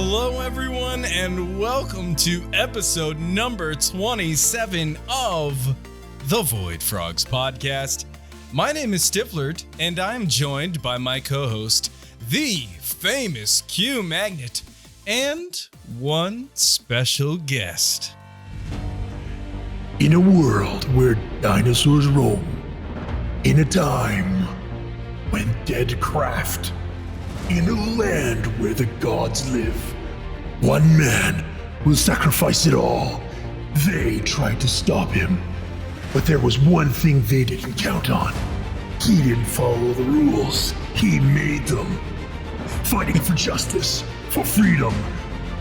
Hello, everyone, and welcome to episode number 27 of the Void Frogs podcast. My name is Stiflert, and I'm joined by my co-host, the famous Q Magnet, and one special guest. In a world where dinosaurs roam, in a time when dead craft, in a land where the gods live, one man will sacrifice it all. They tried to stop him, but there was one thing they didn't count on. He didn't follow the rules. He made them. Fighting for justice, for freedom,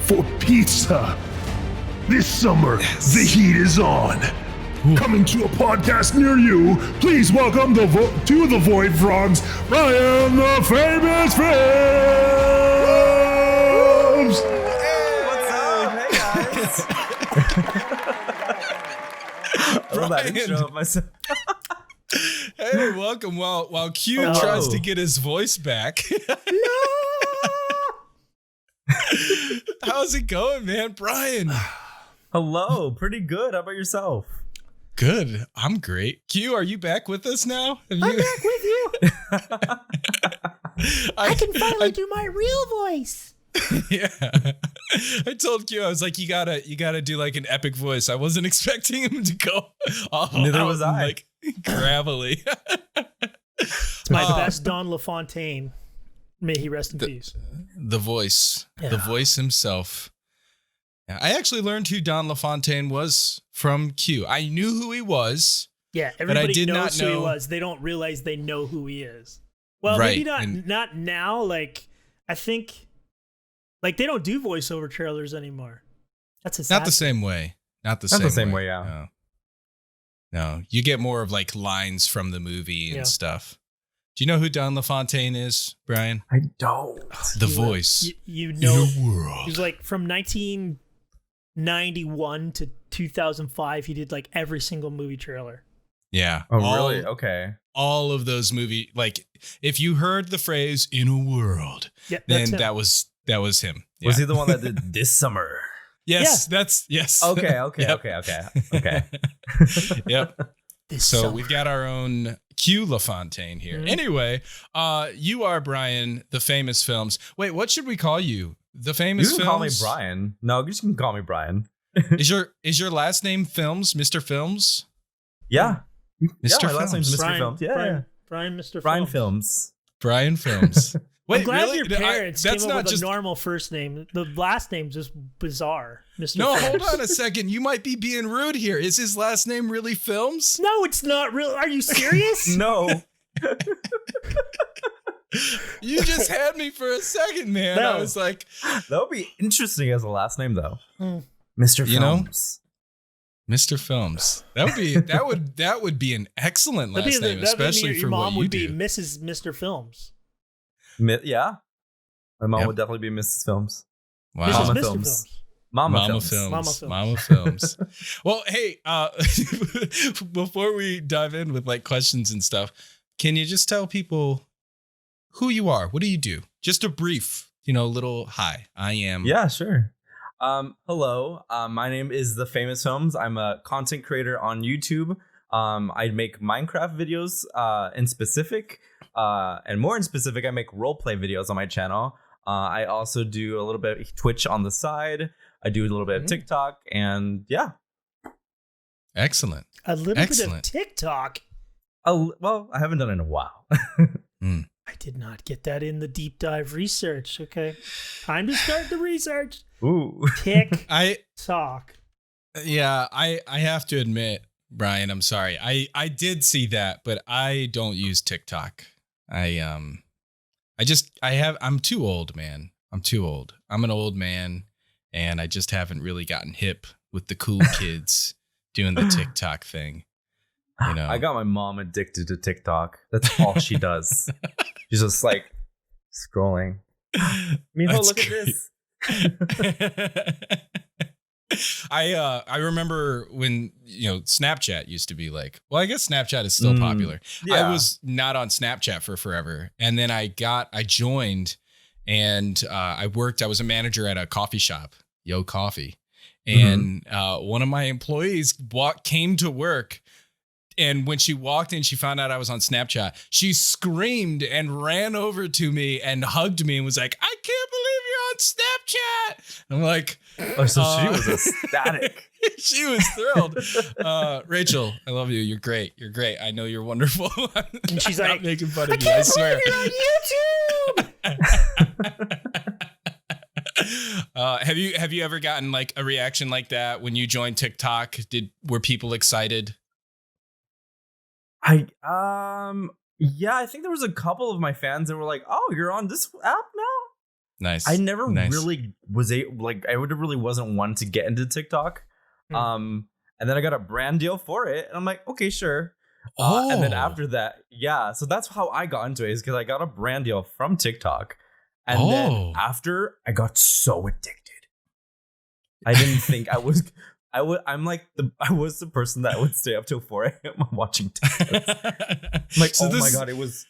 for pizza. This summer, the heat is on. Coming to a podcast near you, please welcome to the Void Frogs, Bryan TheFamousFilms! Hey, what's up? Hey, guys. I love that intro of myself. Hey, welcome. While Q tries to get his voice back. How's it going, man? Bryan. Hello, pretty good. How about yourself? Good. I'm great. Q, are you back with us now? I'm back with you. I can finally do my real voice. Yeah. I told Q, I was like, you gotta do like an epic voice. I wasn't expecting him to go all Neither out was I. like gravelly. It's my best Don LaFontaine. May he rest in peace. The voice. Yeah. The voice himself. Yeah, I actually learned who Don LaFontaine was from Q. I knew who he was. Yeah, everybody but I did knows not know who he was. They don't realize they know who he is. Well, right. maybe not now. Like, I think, like, they don't do voiceover trailers anymore. That's a not the same way. Not the same way. Yeah. No, you get more of like lines from the movie and stuff. Do you know who Don LaFontaine is, Bryan? I don't. The voice. You know, in a world. He was like from 1991 to 2005. He did like every single movie trailer. Yeah. Oh, really? Okay. All of those movie, like if you heard the phrase "in a world," then that was him. Yeah. Was he the one that did This Summer? Yes, yes. Okay. Yep. Okay. Yep. So summer. we've got our own Q LaFontaine here. Mm-hmm. Anyway, you are Bryan TheFamousFilms. Wait, what should we call you? The Famous Films? You can call me Bryan. No, you just can call me Bryan. Is your last name Films, Mr. Films? Yeah. Mr. My last name's Mr. Bryan, Films. Yeah. Bryan, Mr. Bryan Films. Bryan Films. Wait, I'm glad really? your parents that's came up not with just a normal first name. The last name's just bizarre, Mr. No, Films. hold on a second. You might be being rude here. Is his last name really Films? No, it's not real. Are you serious? No. You just had me for a second, man. No. I was like, that would be interesting as a last name, though. Mr. Films. You know? Mr. Films. That would be an excellent last name, especially for what you do. Your mom would be Mrs. Mr. Films. Yeah. My mom Yep. would definitely be Mrs. Films. Wow. Mrs. Mama Mr. Films. Films. Mama Films. Mama Films. Well, hey, before we dive in with like questions and stuff, can you just tell people who you are? What do you do? Just a brief, little hi. I am. Yeah, sure. Hello. My name is TheFamousFilms. I'm a content creator on YouTube. I make Minecraft videos in specific. And more in specific, I make roleplay videos on my channel. I also do a little bit of Twitch on the side. I do a little bit of TikTok, and yeah. Excellent. A little bit of TikTok. Well, I haven't done it in a while. I did not get that in the deep dive research. Okay, time to start the research. Ooh. TikTok. Yeah, I have to admit, Bryan, I'm sorry. I did see that, but I don't use TikTok. I'm too old, man. I'm too old. I'm an old man, and I just haven't really gotten hip with the cool kids doing the TikTok thing. I got my mom addicted to TikTok. That's all she does. She's just like scrolling. Look at this. I remember when Snapchat used to be like, well, I guess Snapchat is still popular. Yeah. I was not on Snapchat for forever, and then I joined, and I was a manager at a coffee shop, Yo Coffee. And one of my employees came to work. And when she walked in, she found out I was on Snapchat. She screamed and ran over to me and hugged me and was like, I can't believe you're on Snapchat. And I'm like, oh, so she was ecstatic. She was thrilled. Rachel, I love you. You're great. You're great. I know you're wonderful. And she's I'm like, not making fun of you. I swear. You're on YouTube. Have you ever gotten like a reaction like that when you joined TikTok? Were people excited? Yeah, I think there was a couple of my fans that were like, "Oh, you're on this app now." Nice. I never really was really wasn't one to get into TikTok. And then I got a brand deal for it, and I'm like, okay, sure. And then after that, yeah, so that's how I got into it, is because I got a brand deal from TikTok, and then after I got so addicted, I didn't think I was. I was the person that would stay up till 4 a.m. watching TikToks. I'm like, so my god, it was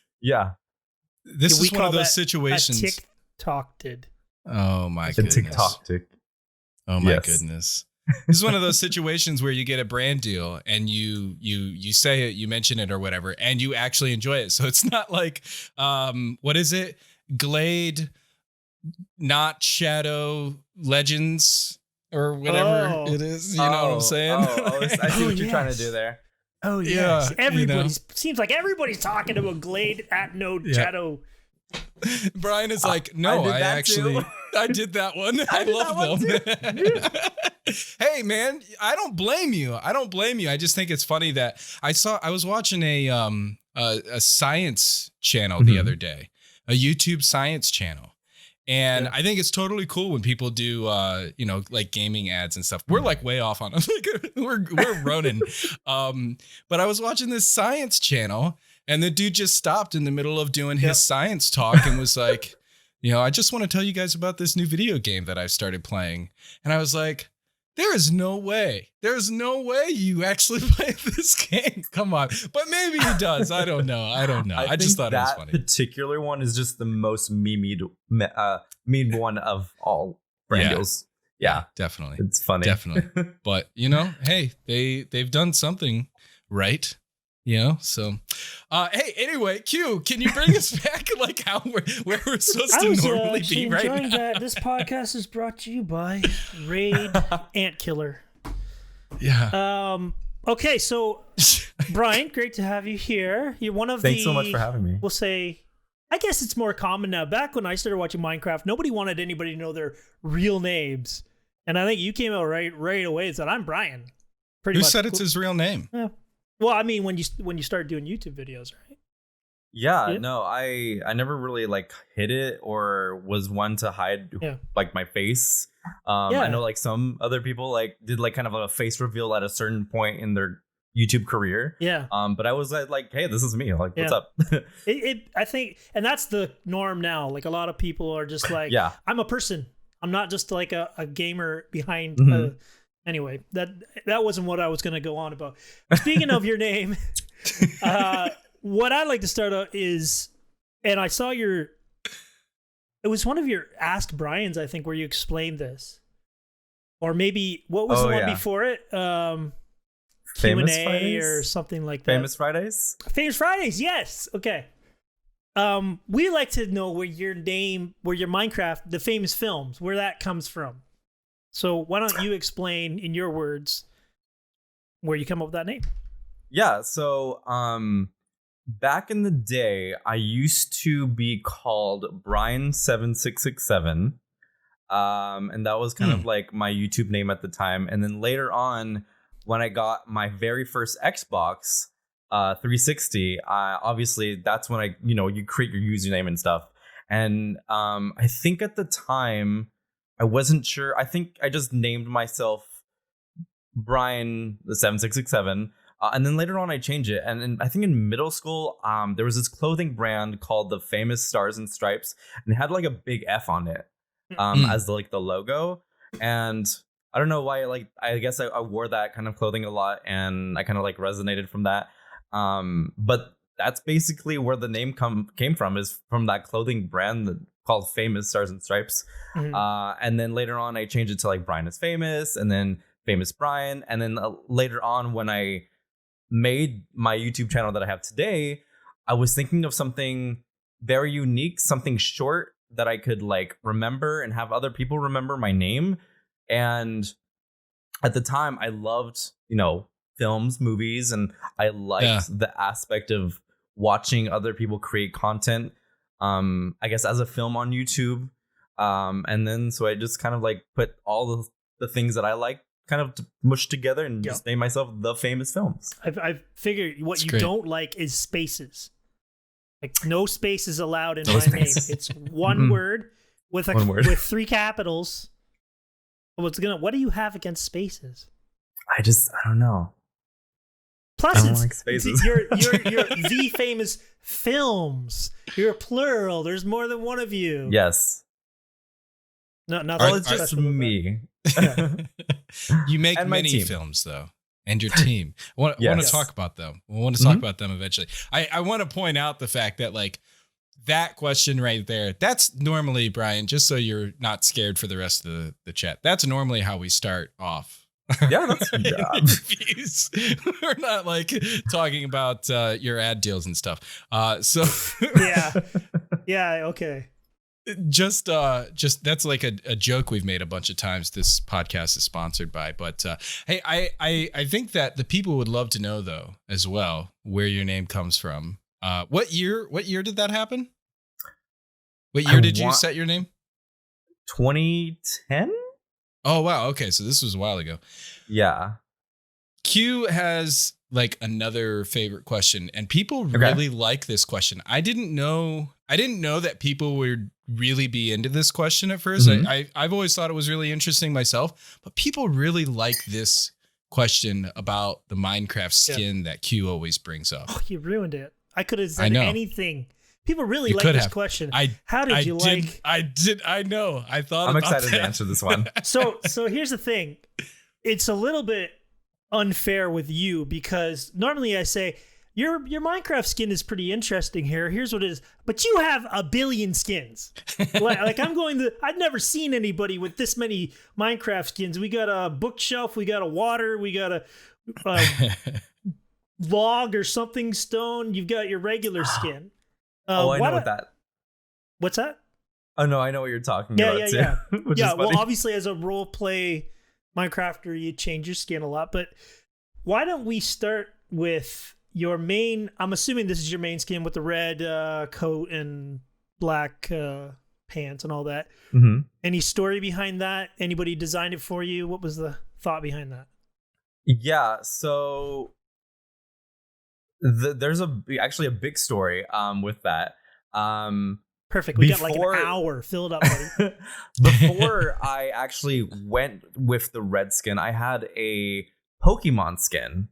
This is one of those situations. TikTok did. Oh my goodness. TikTok. Oh my goodness. This is one of those situations where you get a brand deal and you say it, you mention it or whatever, and you actually enjoy it. So it's not like, what is it? Glade, not Shadow Legends or whatever it is. You know what I'm saying? I see what you're trying to do there. Oh yes. Seems like everybody's talking about Glade at no Shadow. Brian is like, no, I did that one. I love them. Hey man, I don't blame you. I just think it's funny that I was watching a science channel the other day, a YouTube science channel. And I think it's totally cool when people do, like gaming ads and stuff. We're like way off on it. we're running. But I was watching this science channel, and the dude just stopped in the middle of doing his science talk and was like, I just want to tell you guys about this new video game that I've started playing. And I was like, there's no way you actually play this game. Come on. But maybe he does. I don't know. I just thought it was funny. That particular one is just the most memed one of all brand deals. Yeah, definitely. It's funny. Definitely. But, hey, they've done something right. So, hey, anyway, Q, can you bring us back like how where we're supposed to normally be right now? That this podcast is brought to you by Raid Ant Killer. Yeah. Okay, so Brian, great to have you here. You're one of Thanks so much for having me. We'll say, I guess it's more common now. Back when I started watching Minecraft, nobody wanted anybody to know their real names, and I think you came out right away and said, "I'm Brian." Who said it's his real name? Yeah. Well, I mean, when you start doing YouTube videos, right? Yeah, no, I never really like hid it or was one to hide like my face. I know like some other people like did like kind of a face reveal at a certain point in their YouTube career. Yeah. But I was like, hey, this is me. Like, what's up? I think, and that's the norm now. Like a lot of people are just like, I'm a person. I'm not just like a gamer behind. Anyway, that wasn't what I was going to go on about. Speaking of your name, what I'd like to start out is, and I saw it was one of your Ask Brian's, I think, where you explained this. Or maybe, what was the one before it? Famous Q&A Fridays? or something like that. Famous Fridays? Famous Fridays, yes. Okay. We like to know where your Minecraft, the famous films, where that comes from. So why don't you explain in your words where you come up with that name? Yeah, so back in the day, I used to be called Bryan7667. And that was kind of like my YouTube name at the time. And then later on, when I got my very first Xbox 360, obviously that's when you create your username and stuff. And I think at the time, I wasn't sure. I think I just named myself Bryan the 7667. And then later on I changed it. And I think in middle school, there was this clothing brand called the Famous Stars and Stripes. And it had like a big F on it as the logo. And I don't know why, I guess I wore that kind of clothing a lot. And I kind of resonated from that. But that's basically where the name came from, is from that clothing brand called Famous Stars and Stripes. And then later on, I changed it to like Bryan is Famous, and then Famous Bryan. And then later on, when I made my YouTube channel that I have today, I was thinking of something very unique, something short that I could like remember and have other people remember my name. And at the time, I loved, films, movies, and I liked the aspect of watching other people create content, I guess as a film on YouTube. And then so I just kind of like put all the things that I like kind of mushed together and just named myself The Famous Films. I figured what you don't like is spaces. Like no spaces allowed in my name. It's one word with with 3 capitals. What do you have against spaces? I don't know. Plus, I don't like spaces. You're The Famous Films. You're plural. There's more than one of you. Yes. No, it's just me. You make many films though, and your team. I want to talk about them. I want to talk about them eventually. I want to point out the fact that like that question right there, that's normally, Bryan, just so you're not scared for the rest of the chat. That's normally how we start off. Yeah, that's interviews. We're not like talking about your ad deals and stuff. So yeah, okay. Just that's like a joke we've made a bunch of times. This podcast is sponsored by, but hey, I think that the people would love to know though as well where your name comes from. What year did that happen? What year did you set your name? 2010. Oh, wow. Okay. So this was a while ago. Yeah. Q has like another favorite question, and people really like this question. I didn't know that people would really be into this question at first. I've always thought it was really interesting myself, but people really like this question about the Minecraft skin that Q always brings up. Oh, you ruined it. I could have said anything. People really like this question. How did you like? I know. I thought I'm excited to answer this one. So here's the thing. It's a little bit unfair with you because normally I say your Minecraft skin is pretty interesting here. Here's what it is. But you have a billion skins. like I've never seen anybody with this many Minecraft skins. We got a bookshelf, we got a water, we got a log or something stone. You've got your regular skin. I know that. What's that? Oh no, I know what you're talking about too. Yeah. Well, obviously, as a role play Minecrafter, you change your skin a lot. But why don't we start with your main? I'm assuming this is your main skin with the red coat and black pants and all that. Mm-hmm. Any story behind that? Anybody designed it for you? What was the thought behind that? Yeah. So. There's actually a big story with that. Perfect. We got like an hour filled up, buddy. Before I actually went with the red skin, I had a Pokemon skin,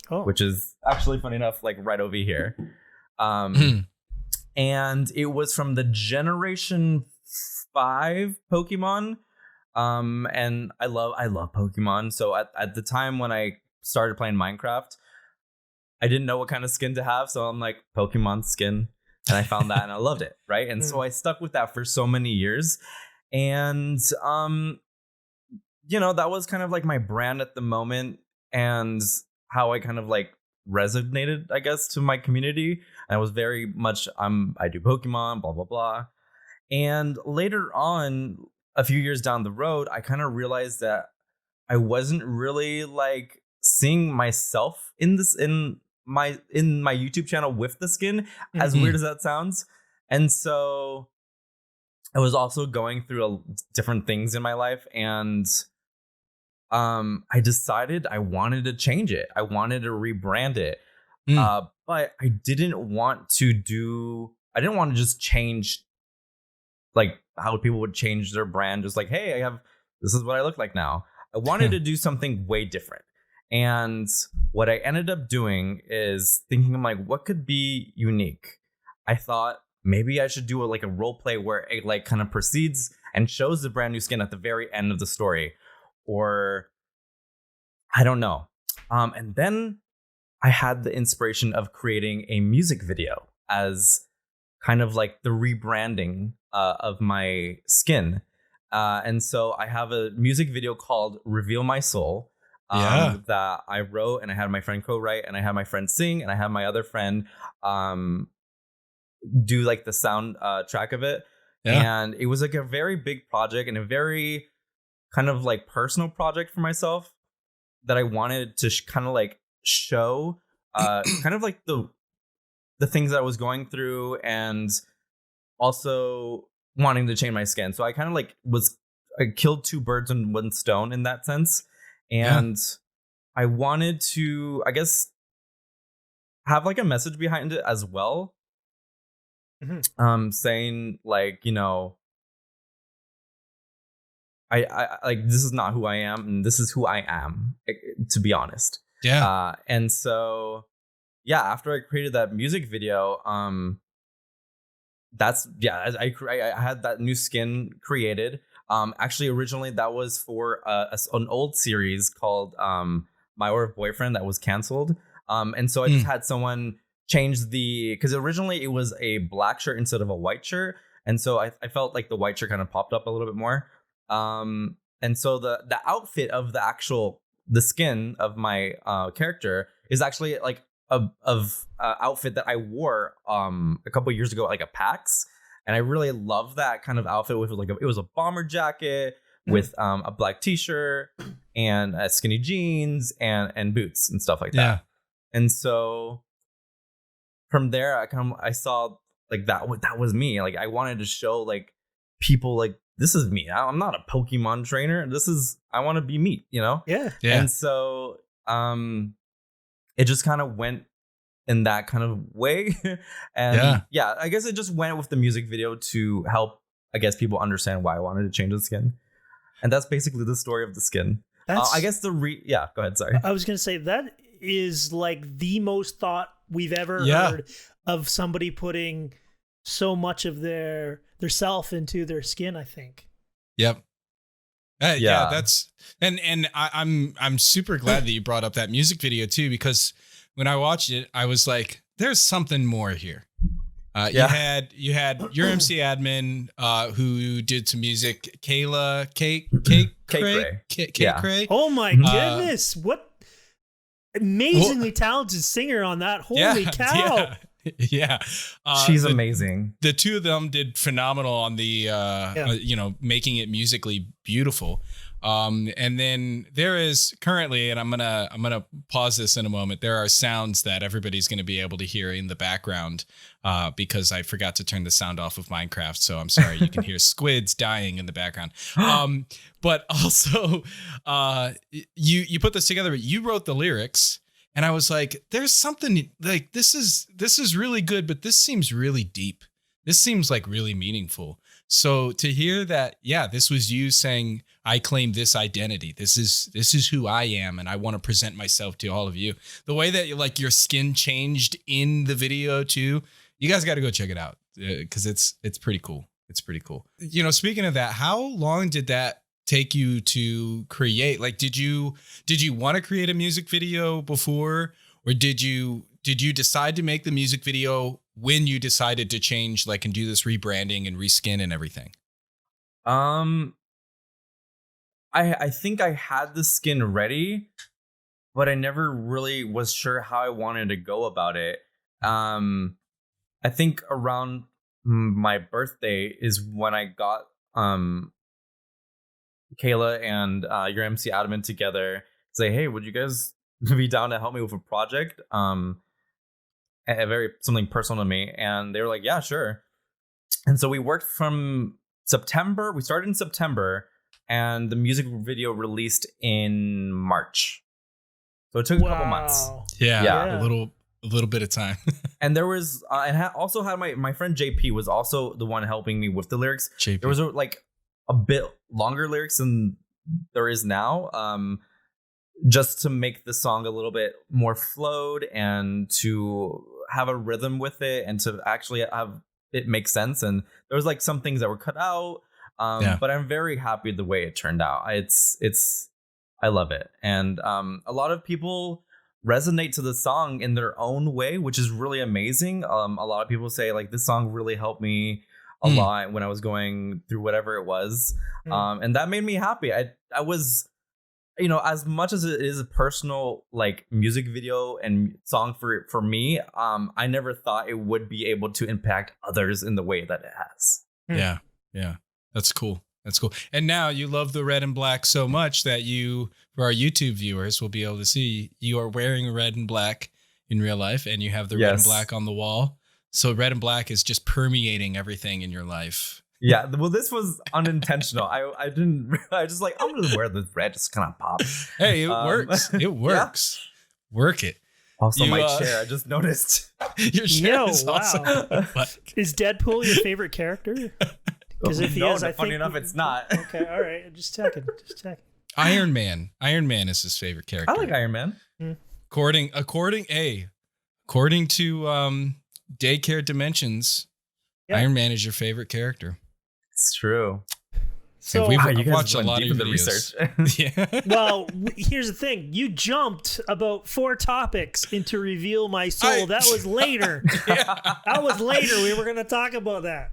which is actually funny enough, like right over here. And it was from the Generation 5 Pokemon. And I love Pokemon. So at the time when I started playing Minecraft, I didn't know what kind of skin to have, so I'm like, Pokemon skin. And I found that and I loved it, right? And so I stuck with that for so many years. And, that was kind of like my brand at the moment and how I kind of like resonated, I guess, to my community. And I was very much, I do Pokemon, blah, blah, blah. And later on, a few years down the road, I kind of realized that I wasn't really like seeing myself in my YouTube channel with the skin, as weird as that sounds. And so I was also going through different things in my life, and I decided I wanted to change it. I wanted to rebrand it. But I didn't want to just change like how people would change their brand. Just like, hey, this is what I look like now. I wanted to do something way different. And what I ended up doing is thinking, I'm like, what could be unique? I thought maybe I should do a role play where it like kind of proceeds and shows the brand new skin at the very end of the story, or I don't know. And then I had the inspiration of creating a music video as kind of like the rebranding of my skin. And so I have a music video called Reveal My Soul that I wrote, and I had my friend co-write, and I had my friend sing, and I had my other friend do like the sound track of it. And it was like a very big project and a very kind of like personal project for myself that I wanted to kind of like show kind of like the things that I was going through, and also wanting to change my skin. So I kind of like I killed two birds in one stone in that sense. And I wanted to, I guess, have like a message behind it as well. Saying like, you know, I like, this is not who I am, and this is who I am, to be honest. And so after I created that music video, I had that new skin created. Actually, originally that was for an old series called My Or Boyfriend that was canceled. And so I just had someone change because originally it was a black shirt instead of a white shirt. And so I felt like the white shirt kind of popped up a little bit more. And so the outfit of the skin of my character is actually like a outfit that I wore a couple years ago at like a PAX. And I really love that kind of outfit with like it was a bomber jacket with a black t-shirt and skinny jeans and boots and stuff like that. And so from there, I saw like that was me. Like I wanted to show like people like, this is me. I'm not a Pokemon trainer. I want to be me, you know? Yeah. And so it just kind of went in that kind of way. And I guess it just went with the music video to help, I guess, people understand why I wanted to change the skin. And that's basically the story of the skin. I guess go ahead. Sorry. I was going to say that is like the most thought we've ever heard of somebody putting so much of their self into their skin, I think. That's and I'm super glad that you brought up that music video too, because when I watched it, I was like, there's something more here. You had your MC admin who did some music, Kayla Cray. Oh my goodness, what amazingly talented singer on that. Holy cow. She's amazing. The two of them did phenomenal on the making it musically beautiful. And then there is currently, and I'm gonna pause this in a moment, there are sounds that everybody's gonna be able to hear in the background because I forgot to turn the sound off of Minecraft, so I'm sorry. You can hear squids dying in the background. But also you put this together, you wrote the lyrics. And I was like, there's something like this is really good, but this seems really deep. This seems like really meaningful. So to hear that, this was you saying, I claim this identity. This is who I am, and I want to present myself to all of you. The way that your skin changed in the video too, you guys got to go check it out because it's pretty cool. It's pretty cool. You know, speaking of that, how long did that take you to create? Like, did you want to create a music video before, or did you decide to make the music video when you decided to change, like, and do this rebranding and reskin and everything? I think I had the skin ready, but I never really was sure how I wanted to go about it. I think around my birthday is when I got Kayla and your MC admin together, say, hey, would you guys be down to help me with a project? Something personal to me. And they were like, yeah, sure. And so we worked from September. We started in September, and the music video released in March. So it took a couple months. Yeah. A little bit of time. And there was, also had my friend JP was also the one helping me with the lyrics. JP. There was a bit longer lyrics than there is now, just to make the song a little bit more flowed and to have a rhythm with it and to actually have it make sense. And there was some things that were cut out, but I'm very happy the way it turned out. I love it. And a lot of people resonate to the song in their own way, which is really amazing. A lot of people say this song really helped me. a lot when I was going through whatever it was. And that made me happy. I was, as much as it is a personal like music video and song for me, I never thought it would be able to impact others in the way that it has. Yeah. That's cool. And now you love the red and black so much that you, for our YouTube viewers, will be able to see you are wearing red and black in real life, and you have the red and black on the wall. So red and black is just permeating everything in your life. Yeah, well, this was unintentional. I just like, I'm gonna wear the red, just kind of pop. Hey, it works. It works. Yeah. Work it. Also, my chair, I just noticed. Your chair is awesome. Is Deadpool your favorite character? Because if he is, I think funny enough, it's not. Okay, all right. Just checking. Iron Man is his favorite character. I like Iron Man. According to Daycare Dimensions, Iron Man is your favorite character. It's true. So I've watched a lot of your videos. Yeah. Well, here's the thing. You jumped about 4 topics into Reveal My Soul. That was later. That was later. We were going to talk about that.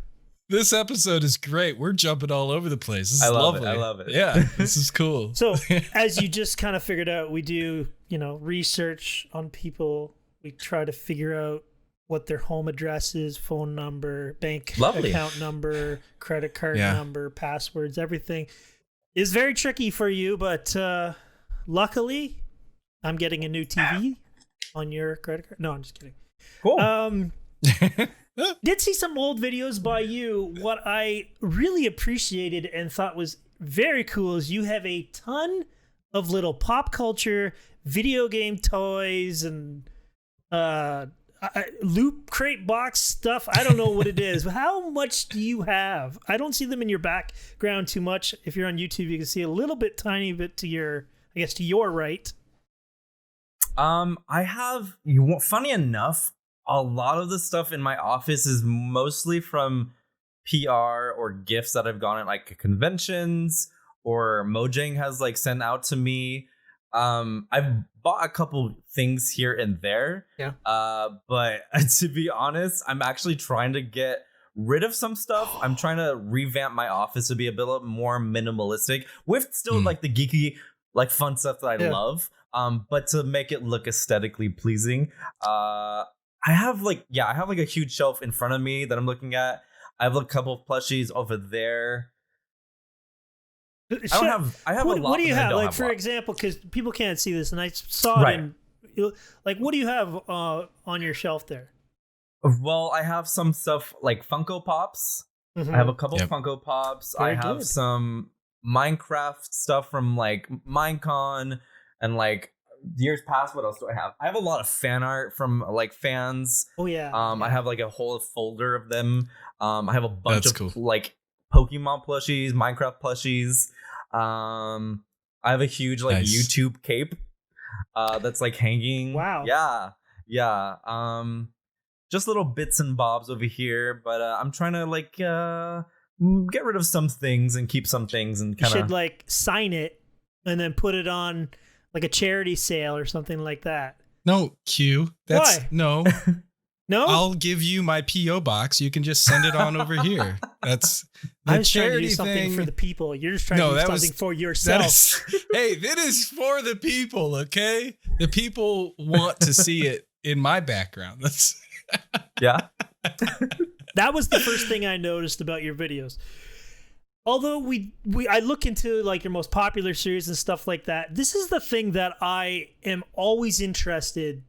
This episode is great. We're jumping all over the place. This is lovely. I love it. Yeah, this is cool. So, as you just kind of figured out, we do, research on people. We try to figure out what their home address is, phone number, bank account number, credit card number, passwords, everything is very tricky for you. But luckily, I'm getting a new TV on your credit card. No, I'm just kidding. Cool. Did see some old videos by you. What I really appreciated and thought was very cool is you have a ton of little pop culture video game toys and loot crate box stuff. I don't know what it is. How much do you have? I don't see them in your background too much. If you're on YouTube, you can see a little bit, tiny bit to your right. I have, funny enough, a lot of the stuff in my office is mostly from PR or gifts that I've gotten at like conventions or Mojang has like sent out to me. I've bought a couple things here and there. Yeah. But to be honest, I'm actually trying to get rid of some stuff. I'm trying to revamp my office to be a bit more minimalistic with still like the geeky, like fun stuff that I love. But to make it look aesthetically pleasing. I have like a huge shelf in front of me that I'm looking at. I have a couple of plushies over there. I have a lot. What do you have? Like, for example, because people can't see this, and I saw it in, like, what do you have on your shelf there? Well, I have some stuff like Funko Pops. I have a couple of Funko Pops. Very I have some Minecraft stuff from like Minecon and like years past. What else do I have? I have a lot of fan art from like fans. Oh yeah. I have like a whole folder of them. I have a bunch of like Pokemon plushies, Minecraft plushies. I have a huge like YouTube cape that's like hanging. Wow. Yeah. Just little bits and bobs over here, but I'm trying to like get rid of some things and keep some things and kind of should like sign it and then put it on like a charity sale or something like that. No, Q. That's why? No. No? I'll give you my P.O. box. You can just send it on over here. That's the I was charity trying to do something thing. for the people. You're just trying to do something for yourself. Hey, that is for the people, okay? The people want to see it in my background. That's yeah. That was the first thing I noticed about your videos. Although I look into like your most popular series and stuff like that, this is the thing that I am always interested.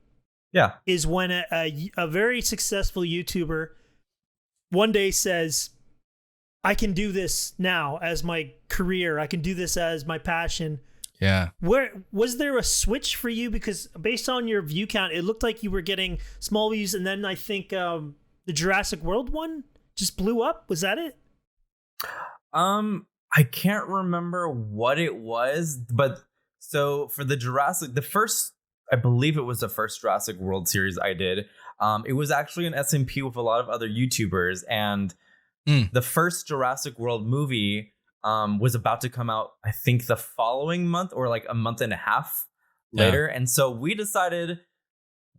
Yeah, is when a very successful YouTuber one day says, "I can do this now as my career. I can do this as my passion." Yeah. Where was there a switch for you? Because based on your view count, it looked like you were getting small views, and then I think the Jurassic World one just blew up. Was that it? I can't remember what it was, but so for the Jurassic, I believe it was the first Jurassic World series I did. It was actually an SMP with a lot of other YouTubers, and the first Jurassic World movie was about to come out, I think, the following month or like a month and a half later. And so we decided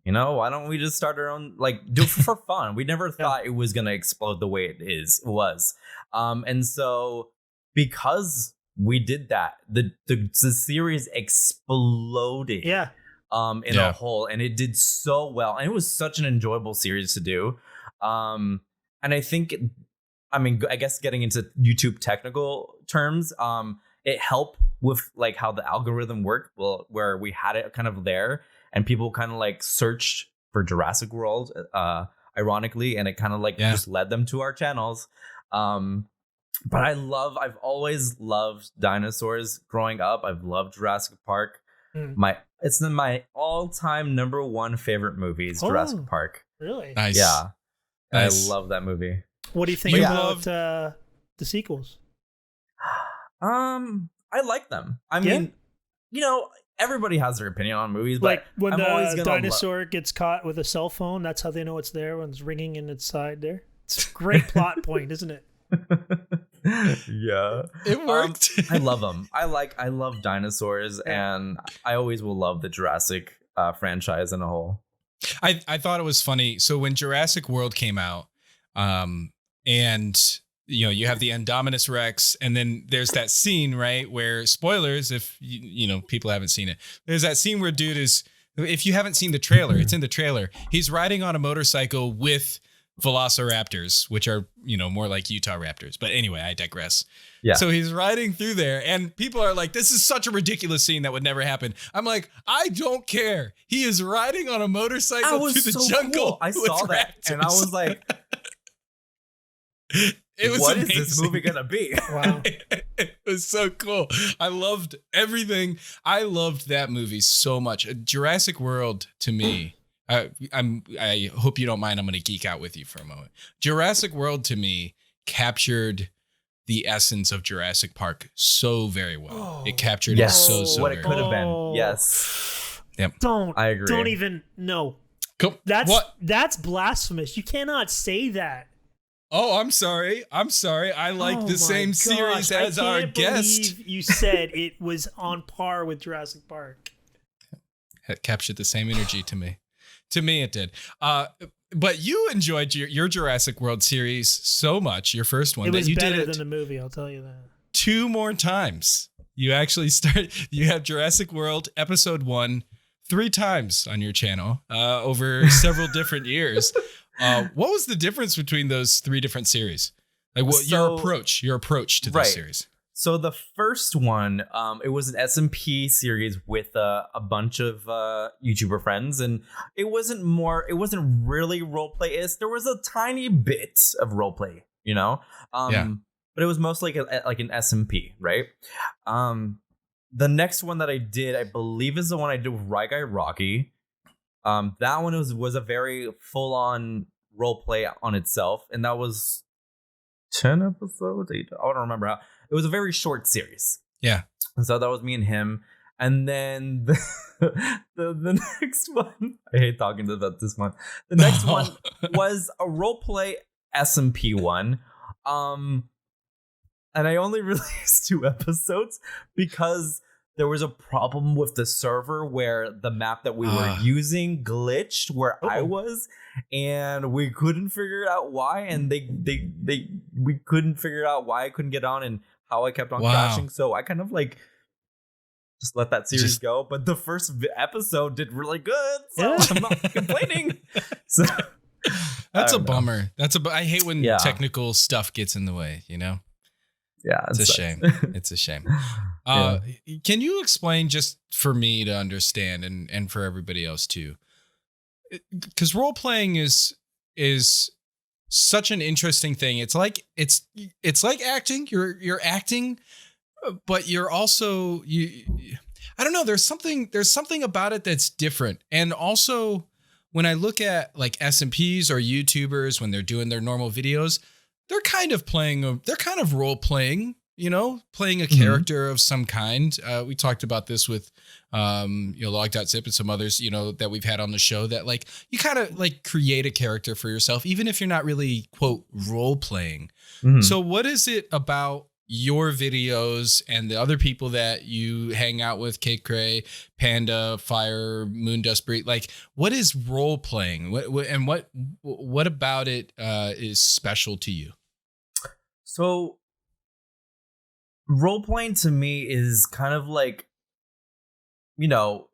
why don't we just start our own, like, do it for fun? We never thought it was going to explode the way it was. And so because we did that, the series exploded in a whole, and it did so well. And it was such an enjoyable series to do. And I think, I guess getting into YouTube technical terms, it helped with like how the algorithm worked, where we had it kind of there and people kind of like searched for Jurassic World, ironically, and it kind of like just led them to our channels. But I've always loved dinosaurs growing up. I've loved Jurassic Park. It's my all-time number one favorite movie is Jurassic Park. Really? Nice. Yeah. Nice. I love that movie. What do you think about the sequels? I like them. I mean, everybody has their opinion on movies, but like when the dinosaur gets caught with a cell phone, that's how they know it's there, when it's ringing in its side there. It's a great plot point, isn't it? Yeah, it worked. I love them. I love dinosaurs, and I always will love the Jurassic franchise in a whole. I thought it was funny. So when Jurassic World came out, and you have the Indominus Rex, and then there's that scene, right, where, spoilers if people haven't seen it, there's that scene where dude is, if you haven't seen the trailer, it's in the trailer, he's riding on a motorcycle with velociraptors, which are more like Utah raptors, but anyway, I digress. So he's riding through there, and people are like, this is such a ridiculous scene that would never happen. I'm like, I don't care, he is riding on a motorcycle through the jungle. Cool. I saw that raptors. And I was like, what amazing. Is this movie gonna be? Wow. It was so cool. I loved everything. I loved that movie so much. Jurassic World, to me, I hope you don't mind, I'm gonna geek out with you for a moment. Jurassic World, to me, captured the essence of Jurassic Park so very well. It captured it so what very it could have well. been. Yes. Yep. I agree. Don't even know. Cool. That's blasphemous. You cannot say that. Oh, I'm sorry. I like the same series as our guest. You said it was on par with Jurassic Park. It captured the same energy to me. To me, it did. But you enjoyed your Jurassic World series so much, your first one, that you did it better than the movie, I'll tell you that. 2 more times. You actually you have Jurassic World Episode 1 3 times on your channel over several different years. What was the difference between those 3 different series? Like your approach to this series? So the first one, it was an SMP series with a bunch of YouTuber friends, and it wasn't really roleplay. There was a tiny bit of roleplay, but it was mostly like an SMP, right? The next one that I did, I believe, is the one I did with Guy Rocky. That one was a very full on roleplay on itself, and that was 10 episodes. 8, I don't remember how. It was a very short series. Yeah. And so that was me and him. And then the next one, I hate talking about this one. The next one was a roleplay SMP one. And I only released 2 episodes because there was a problem with the server where the map that we were using glitched where I was, and we couldn't figure out why. And we couldn't figure out why I couldn't get on and how I kept on crashing. So I kind of like just let that series go. But the first episode did really good, so I'm not complaining. So that's a bummer. I hate when technical stuff gets in the way, Yeah, it's a shame. It's a shame. Can you explain, just for me to understand and for everybody else too? Because role playing is such an interesting thing. It's like acting. You're acting, but you're also I don't know. There's something about it that's different. And also, when I look at like SMPs or YouTubers when they're doing their normal videos, they're kind of role playing, playing a character of some kind. We talked about this with, Log.zip and some others, that we've had on the show, that like you kind of like create a character for yourself, even if you're not really, quote, role playing. So what is it about your videos and the other people that you hang out with, Kate Cray, Panda, Fire, Moondust Breed, like what is role playing? What about it is special to you? So role playing to me is kind of like, you know,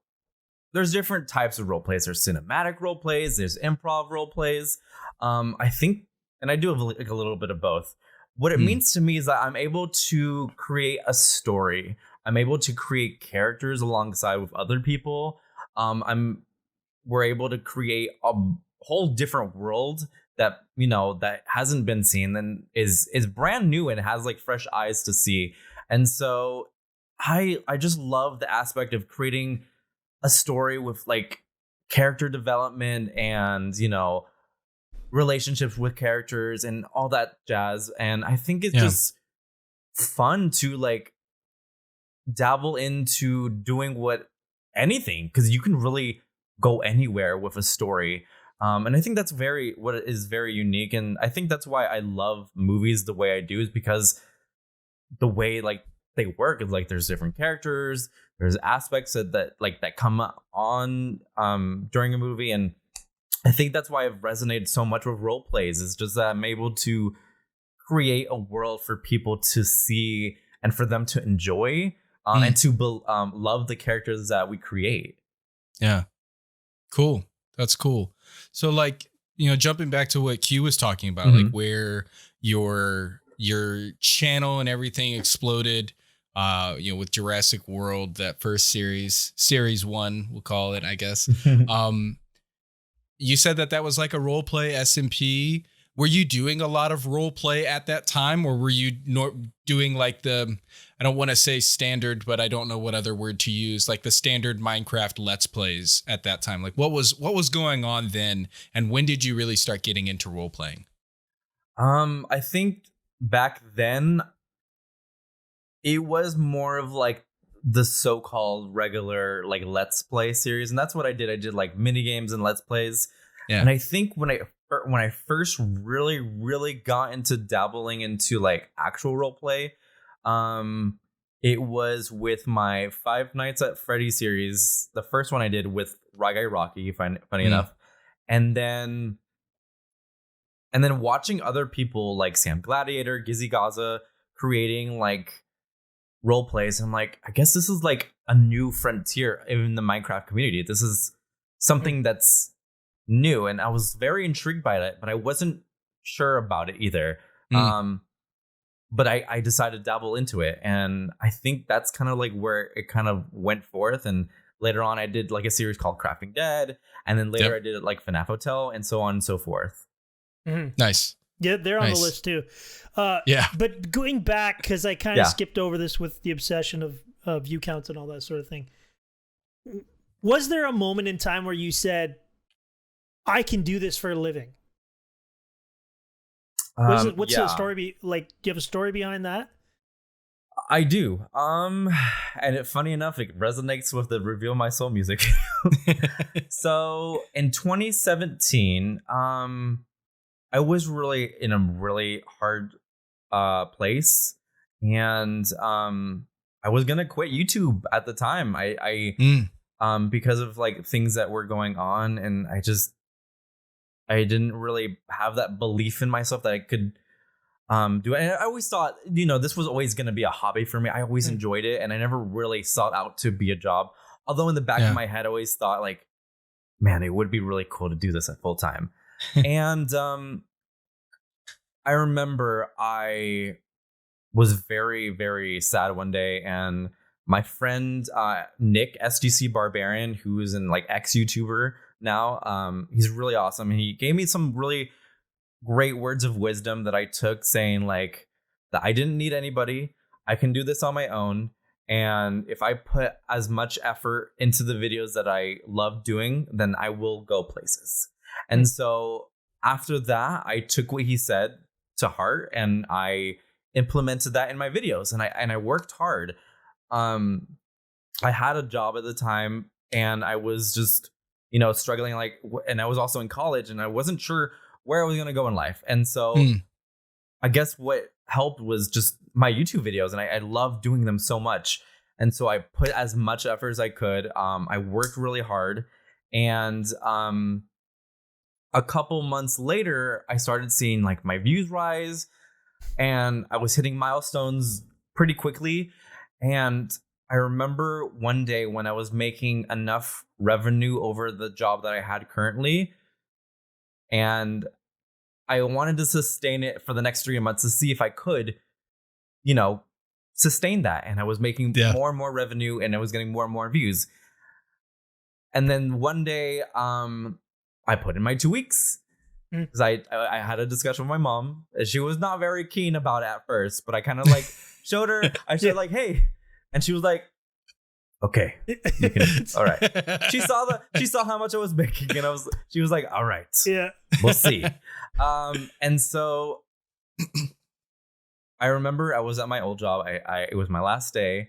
there's different types of role plays. There's cinematic role plays, there's improv role plays. I think, and I do have like a little bit of both. What it means to me is that I'm able to create a story. I'm able to create characters alongside with other people. We're able to create a whole different world that, you know, that hasn't been seen and is brand new and has like fresh eyes to see. And so I just love the aspect of creating a story with like character development and, you know, relationships with characters and all that jazz. And I think it's just fun to like dabble into doing anything, because you can really go anywhere with a story. And I think that's what is very unique. And I think that's why I love movies the way I do, is because the way like they work is like there's different characters, there's aspects that come on during a movie. And I think that's why I've resonated so much with role plays. It's just that I'm able to create a world for people to see and for them to enjoy and to love the characters that we create. Yeah. Cool. That's cool. So like, you know, jumping back to what Q was talking about, like where your channel and everything exploded, you know, with Jurassic World, that first series 1, we'll call it, I guess. You said that was like a role play SMP. Were you doing a lot of role play at that time, or were you doing like I don't want to say standard, but I don't know what other word to use, like the standard Minecraft Let's Plays at that time? Like what was going on then, and when did you really start getting into role playing? I think back then it was more of like the so-called regular like Let's Play series, and that's what I did. I did like mini games and Let's Plays. And I think when I first really got into dabbling into like actual role play, it was with my Five Nights at Freddy's series, the first one I did with Rye Guy Rocky, funny enough, and then watching other people like Sam Gladiator, Gizzy Gaza creating like role plays. I'm like, I guess this is like a new frontier in the Minecraft community. This is something that's new, and I was very intrigued by it, but I wasn't sure about it either. But I decided to dabble into it, and I think that's kind of like where it kind of went forth. And later on I did like a series called Crafting Dead, and then later I did it like FNAF Hotel, and so on and so forth. Nice. Yeah, they're on the list too. But going back, because I kind of skipped over this with the obsession of view counts and all that sort of thing. Was there a moment in time where you said, I can do this for a living? What's the story like? Do you have a story behind that? I do. And funny enough, it resonates with the Reveal My Soul music. So in 2017, I was really in a really hard place, and I was gonna quit YouTube at the time. I because of like things that were going on, and I didn't really have that belief in myself that I could do it. And I always thought, you know, this was always gonna be a hobby for me. I always enjoyed it, and I never really sought out to be a job. Although in the back of my head, I always thought like, man, it would be really cool to do this at full time. And I remember I was very, very sad one day, and my friend Nick SGC Barbarian, who is an like ex-YouTuber now, he's really awesome, and he gave me some really great words of wisdom that I took, saying like that I didn't need anybody, I can do this on my own, and if I put as much effort into the videos that I love doing, then I will go places. And so after that, I took what he said to heart, and I implemented that in my videos, and I worked hard. I had a job at the time, and I was just, you know, struggling, like, and I was also in college, and I wasn't sure where I was going to go in life. And so I guess what helped was just my YouTube videos, and I love doing them so much. And so I put as much effort as I could. I worked really hard, and a couple months later, I started seeing like my views rise, and I was hitting milestones pretty quickly. And I remember one day when I was making enough revenue over the job that I had currently, and I wanted to sustain it for the next 3 months to see if I could, sustain that. And I was making more and more revenue, and I was getting more and more views. And then one day, I put in my 2 weeks because I had a discussion with my mom. She was not very keen about it at first, but I kind of like showed her. I said like, "Hey," and she was like, "Okay, you can." All right. She saw how much I was making, and she was like, "All right, yeah, we'll see." And so I remember I was at my old job. It was my last day.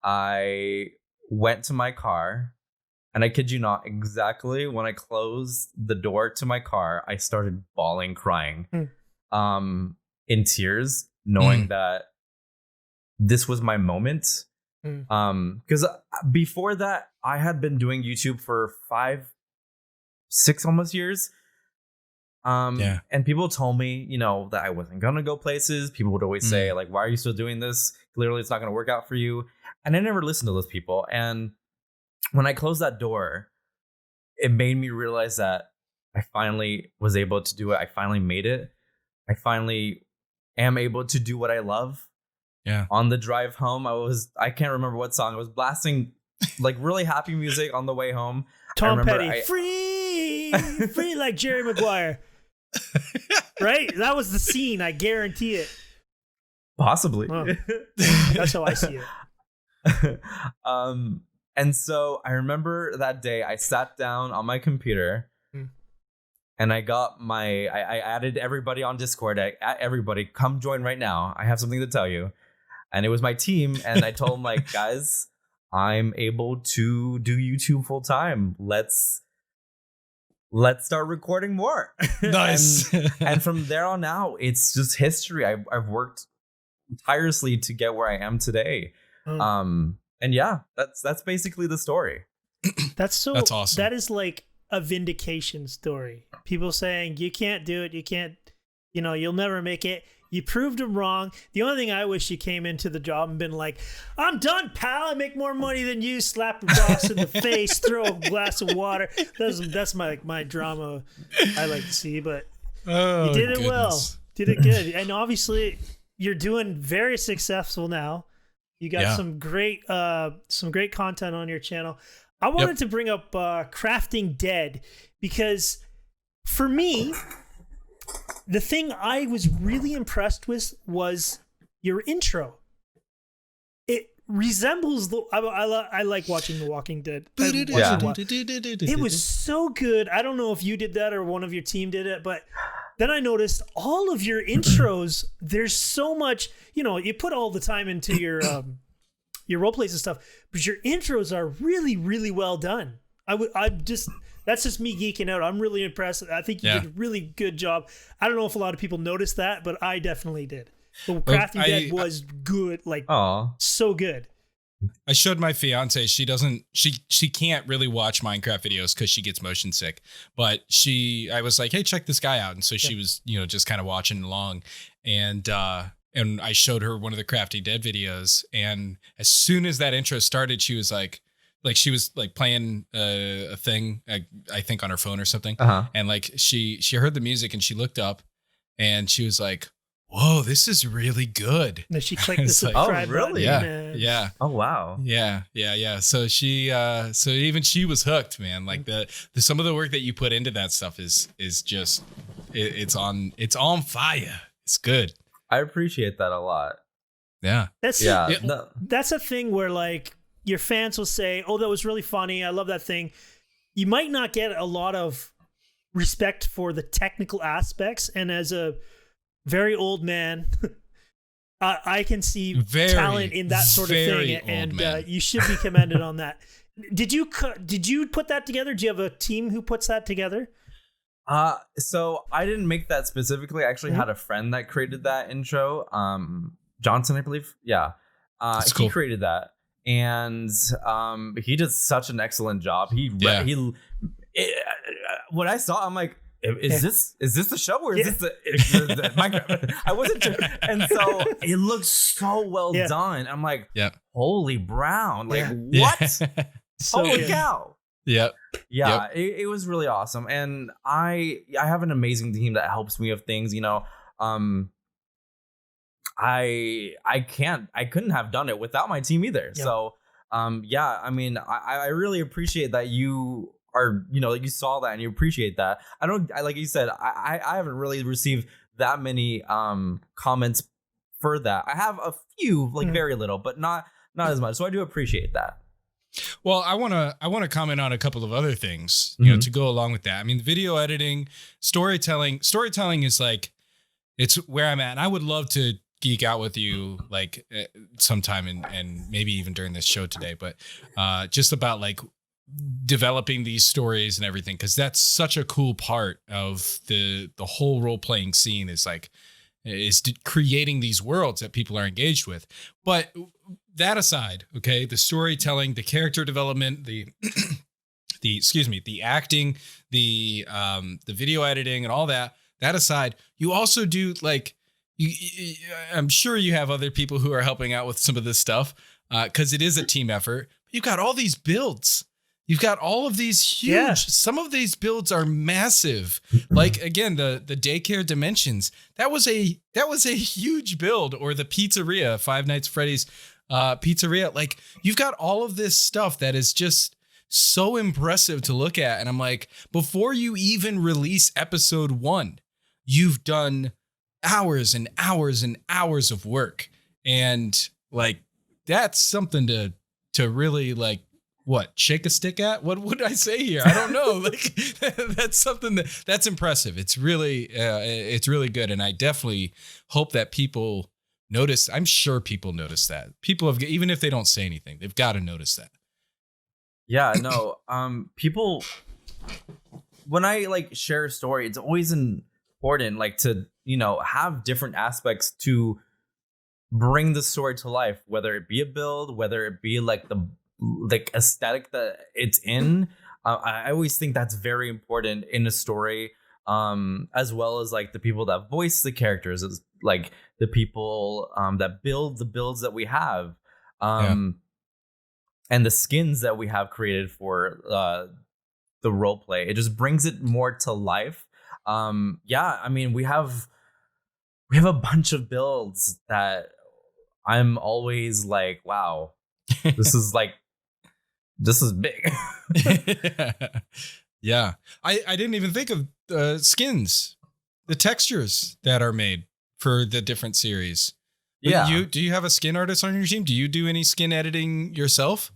I went to my car. And I kid you not, exactly when I closed the door to my car, I started bawling, crying, in tears, knowing that this was my moment. Because before that, I had been doing YouTube for 5, 6 almost years. And people told me, that I wasn't going to go places. People would always say, like, why are you still doing this? Clearly, it's not going to work out for you. And I never listened to those people. And when I closed that door, it made me realize that I finally was able to do it. I finally made it. I finally am able to do what I love. Yeah. On the drive home, I can't remember what song. I was blasting like really happy music on the way home. Tom Petty, free like Jerry Maguire. Right? That was the scene. I guarantee it. Possibly. Oh. That's how I see it. And so I remember that day I sat down on my computer and I added everybody on Discord. Everybody, come join right now. I have something to tell you. And it was my team. And I told them, like, guys, I'm able to do YouTube full time. Let's start recording more. Nice. and from there on out, it's just history. I've worked tirelessly to get where I am today. And yeah, that's basically the story. That's awesome. That is like a vindication story. People saying you can't do it, you can't, you'll never make it. You proved them wrong. The only thing I wish you came into the job and been like, I'm done, pal. I make more money than you. Slap your boss in the face, throw a glass of water. That's my drama I like to see. But you did it well. Did it good. And obviously you're doing very successful now. You got some great content on your channel. I wanted to bring up Crafting Dead because for me, the thing I was really impressed with was your intro. It resembles I like watching The Walking Dead. It was so good. I don't know if you did that or one of your team did it, but then I noticed all of your intros, there's so much, you put all the time into your role plays and stuff, but your intros are really, really well done. That's just me geeking out. I'm really impressed. I think you did a really good job. I don't know if a lot of people noticed that, but I definitely did. The Crafting Dead was good, so good. I showed my fiance. She can't really watch Minecraft videos because she gets motion sick. But I was like, hey, check this guy out. And so she was, just kind of watching along. And I showed her one of the Crafting Dead videos. And as soon as that intro started, she was like she was like playing a thing, I think on her phone or something. And like she heard the music and she looked up and she was like, whoa, this is really good. And then she clicked the subscribe button. Yeah. Oh, wow. Yeah. So so even she was hooked, man. Like some of the work that you put into that stuff is just, it's on fire. It's good. I appreciate that a lot. Yeah. That's a thing where like your fans will say, oh, that was really funny. I love that thing. You might not get a lot of respect for the technical aspects. And as a very old man, I can see talent in that sort of thing. And you should be commended on that. Did you put that together? Do you have a team who puts that together? So I didn't make that specifically. I actually had a friend that created that intro. Johnson, I believe. Yeah. That's he cool. created that. And he did such an excellent job. When I saw, I'm like, is this the show or is this the Minecraft? I wasn't sure. And so it looks so well done. I'm like, holy brown, like what? So holy cow. Yep. Yeah, it was really awesome. And I have an amazing team that helps me with things, I couldn't have done it without my team either. Yep. So I mean, I really appreciate that you are, you saw that and you appreciate that. Like you said, I haven't really received that many comments for that. I have a few, like very little, but not as much. So I do appreciate that. Well, I want to comment on a couple of other things, to go along with that. I mean, video editing, storytelling is like, it's where I'm at. And I would love to geek out with you like sometime and maybe even during this show today, but just about like developing these stories and everything, because that's such a cool part of the whole role-playing scene is creating these worlds that people are engaged with. But that aside, okay, the storytelling, the character development, the acting, the video editing and all that aside, you also do like, I'm sure you have other people who are helping out with some of this stuff because it is a team effort. You've got all these builds. You've got all of these huge, some of these builds are massive. Like again, the daycare dimensions, that was a huge build, or the pizzeria, Five Nights at Freddy's pizzeria. Like you've got all of this stuff that is just so impressive to look at. And I'm like, before you even release episode 1, you've done hours and hours and hours of work. And like, that's something to really like, shake a stick at? What would I say here? I don't know. Like that's something that's impressive. It's really good. And I definitely hope that people notice. I'm sure people notice that. People have, even if they don't say anything, they've got to notice that. Yeah, no. People, when I like share a story, it's always important like to, have different aspects to bring the story to life, whether it be a build, whether it be like the aesthetic that it's in. I always think that's very important in a story, as well as like the people that voice the characters, is like the people that build the builds that we have, and the skins that we have created for the role play. It just brings it more to life. I mean, we have a bunch of builds that I'm always like, wow, this is like, this is big. Yeah. I didn't even think of skins, the textures that are made for the different series. Yeah. Do you have a skin artist on your team? Do you do any skin editing yourself?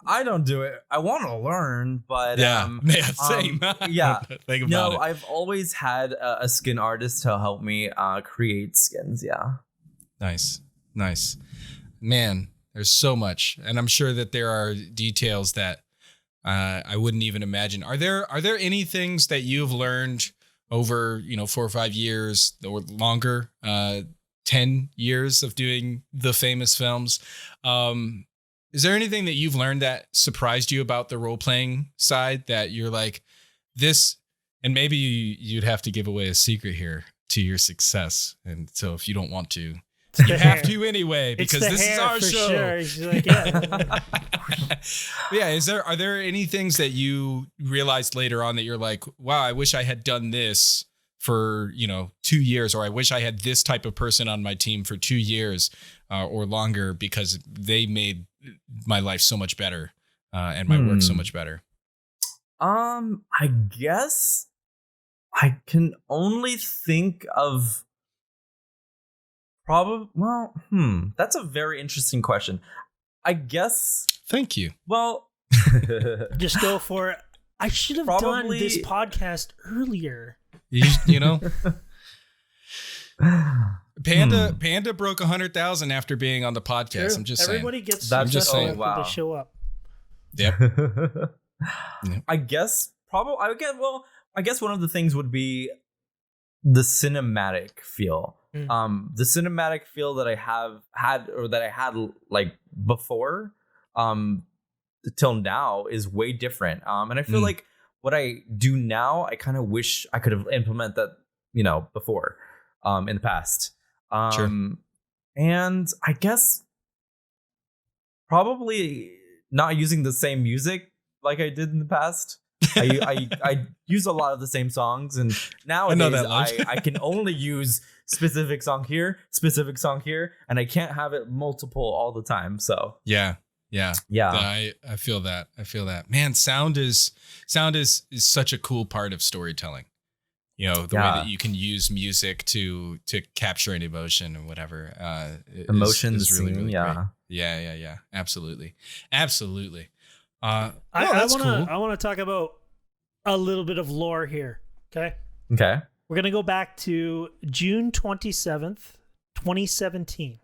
I don't do it. I want to learn, but same. Think about it. I've always had a skin artist to help me create skins. Yeah. Nice. Man, there's so much, and I'm sure that there are details that I wouldn't even imagine. Are there any things that you've learned over 4 or 5 years or longer, 10 years of doing the famous films? Is there anything that you've learned that surprised you about the role-playing side that you're like this? And maybe you'd have to give away a secret here to your success. And so if you don't want to, you have to anyway, because this is our show. Sure. Like, are there any things that you realized later on that you're like, wow, I wish I had done this for 2 years, or I wish I had this type of person on my team for 2 years or longer, because they made my life so much better and my work so much better? I guess I can only think of that's a very interesting question. I guess. Thank you. Well, just go for it. I should have done this podcast earlier. Panda broke 100,000 after being on the podcast. True. I'm just saying. Everybody gets to show up. Yep. I guess probably. I guess one of the things would be the cinematic feel. The cinematic feel that I had like before till now is way different. And I feel like what I do now, I kind of wish I could have implemented that, before in the past. Sure. And I guess probably not using the same music like I did in the past. I use a lot of the same songs, and nowadays I can only use specific song here, and I can't have it multiple all the time. So yeah. I feel that. Man, sound is such a cool part of storytelling. The way that you can use music to capture an emotion or whatever. Emotions, really, really yeah. great. Yeah. Absolutely. I want to talk about a little bit of lore here. Okay. We're going to go back to June 27th, 2017.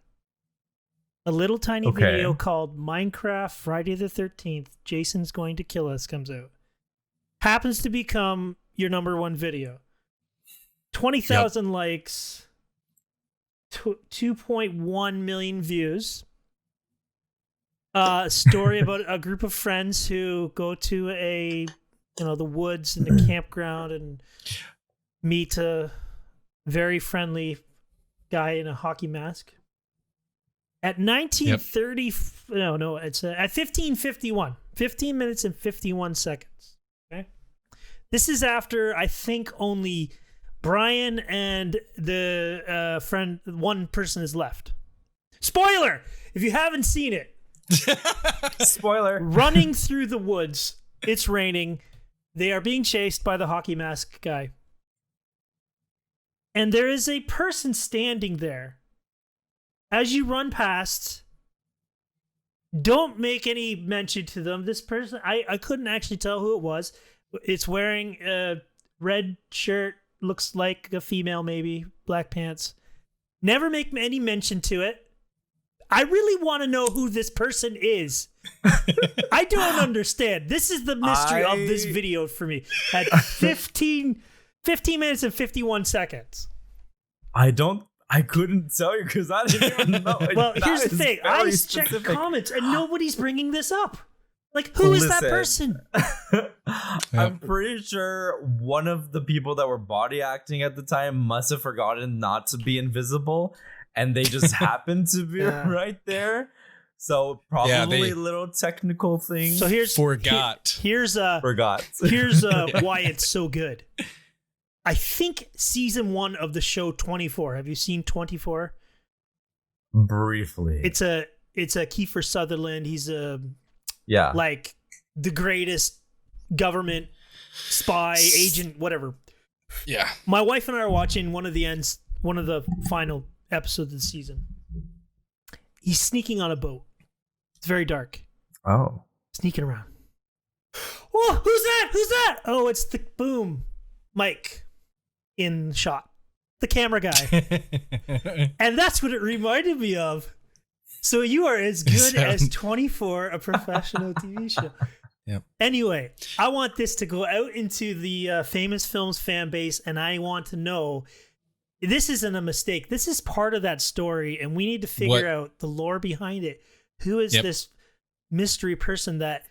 A little tiny video called Minecraft Friday the 13th, Jason's Going to Kill Us comes out. Happens to become your number one video. 20,000 likes, 2.1 million views. A story about a group of friends who go to the woods and the campground and meet a very friendly guy in a hockey mask. At 1930, it's at 15:51, 15 minutes and 51 seconds. Okay, this is after I think only Bryan and the friend, one person is left. Spoiler! If you haven't seen it. Spoiler. Running through the woods. It's raining. They are being chased by the hockey mask guy. And there is a person standing there. As you run past, don't make any mention to them. This person, I couldn't actually tell who it was. It's wearing a red shirt, looks like a female maybe, black pants. Never make any mention to it. I really want to know who this person is. I don't understand. This is the mystery of this video for me. At 15 minutes and 51 seconds. I couldn't tell you because I didn't even know. Well, here's the thing. I checked comments and nobody's bringing this up. Like, who is that person? I'm pretty sure one of the people that were body acting at the time must have forgotten not to be invisible. And they just happened to be right there. So probably a little technical thing. So here's forgot. Here's why it's so good. I think season 1 of the show 24. Have you seen 24? Briefly. It's a Kiefer Sutherland. He's like the greatest government spy agent, whatever. Yeah. My wife and I are watching one of the final episode of the season. He's sneaking on a boat. It's very dark. Oh. Sneaking around. Oh, who's that? Oh, it's the Mike in shot. The camera guy. And that's what it reminded me of. So you are as good as 24, a professional TV show. Yep. Anyway, I want this to go out into the Famous Films fan base, and I want to know, this isn't a mistake. This is part of that story, and we need to figure out the lore behind it. Who is this mystery person that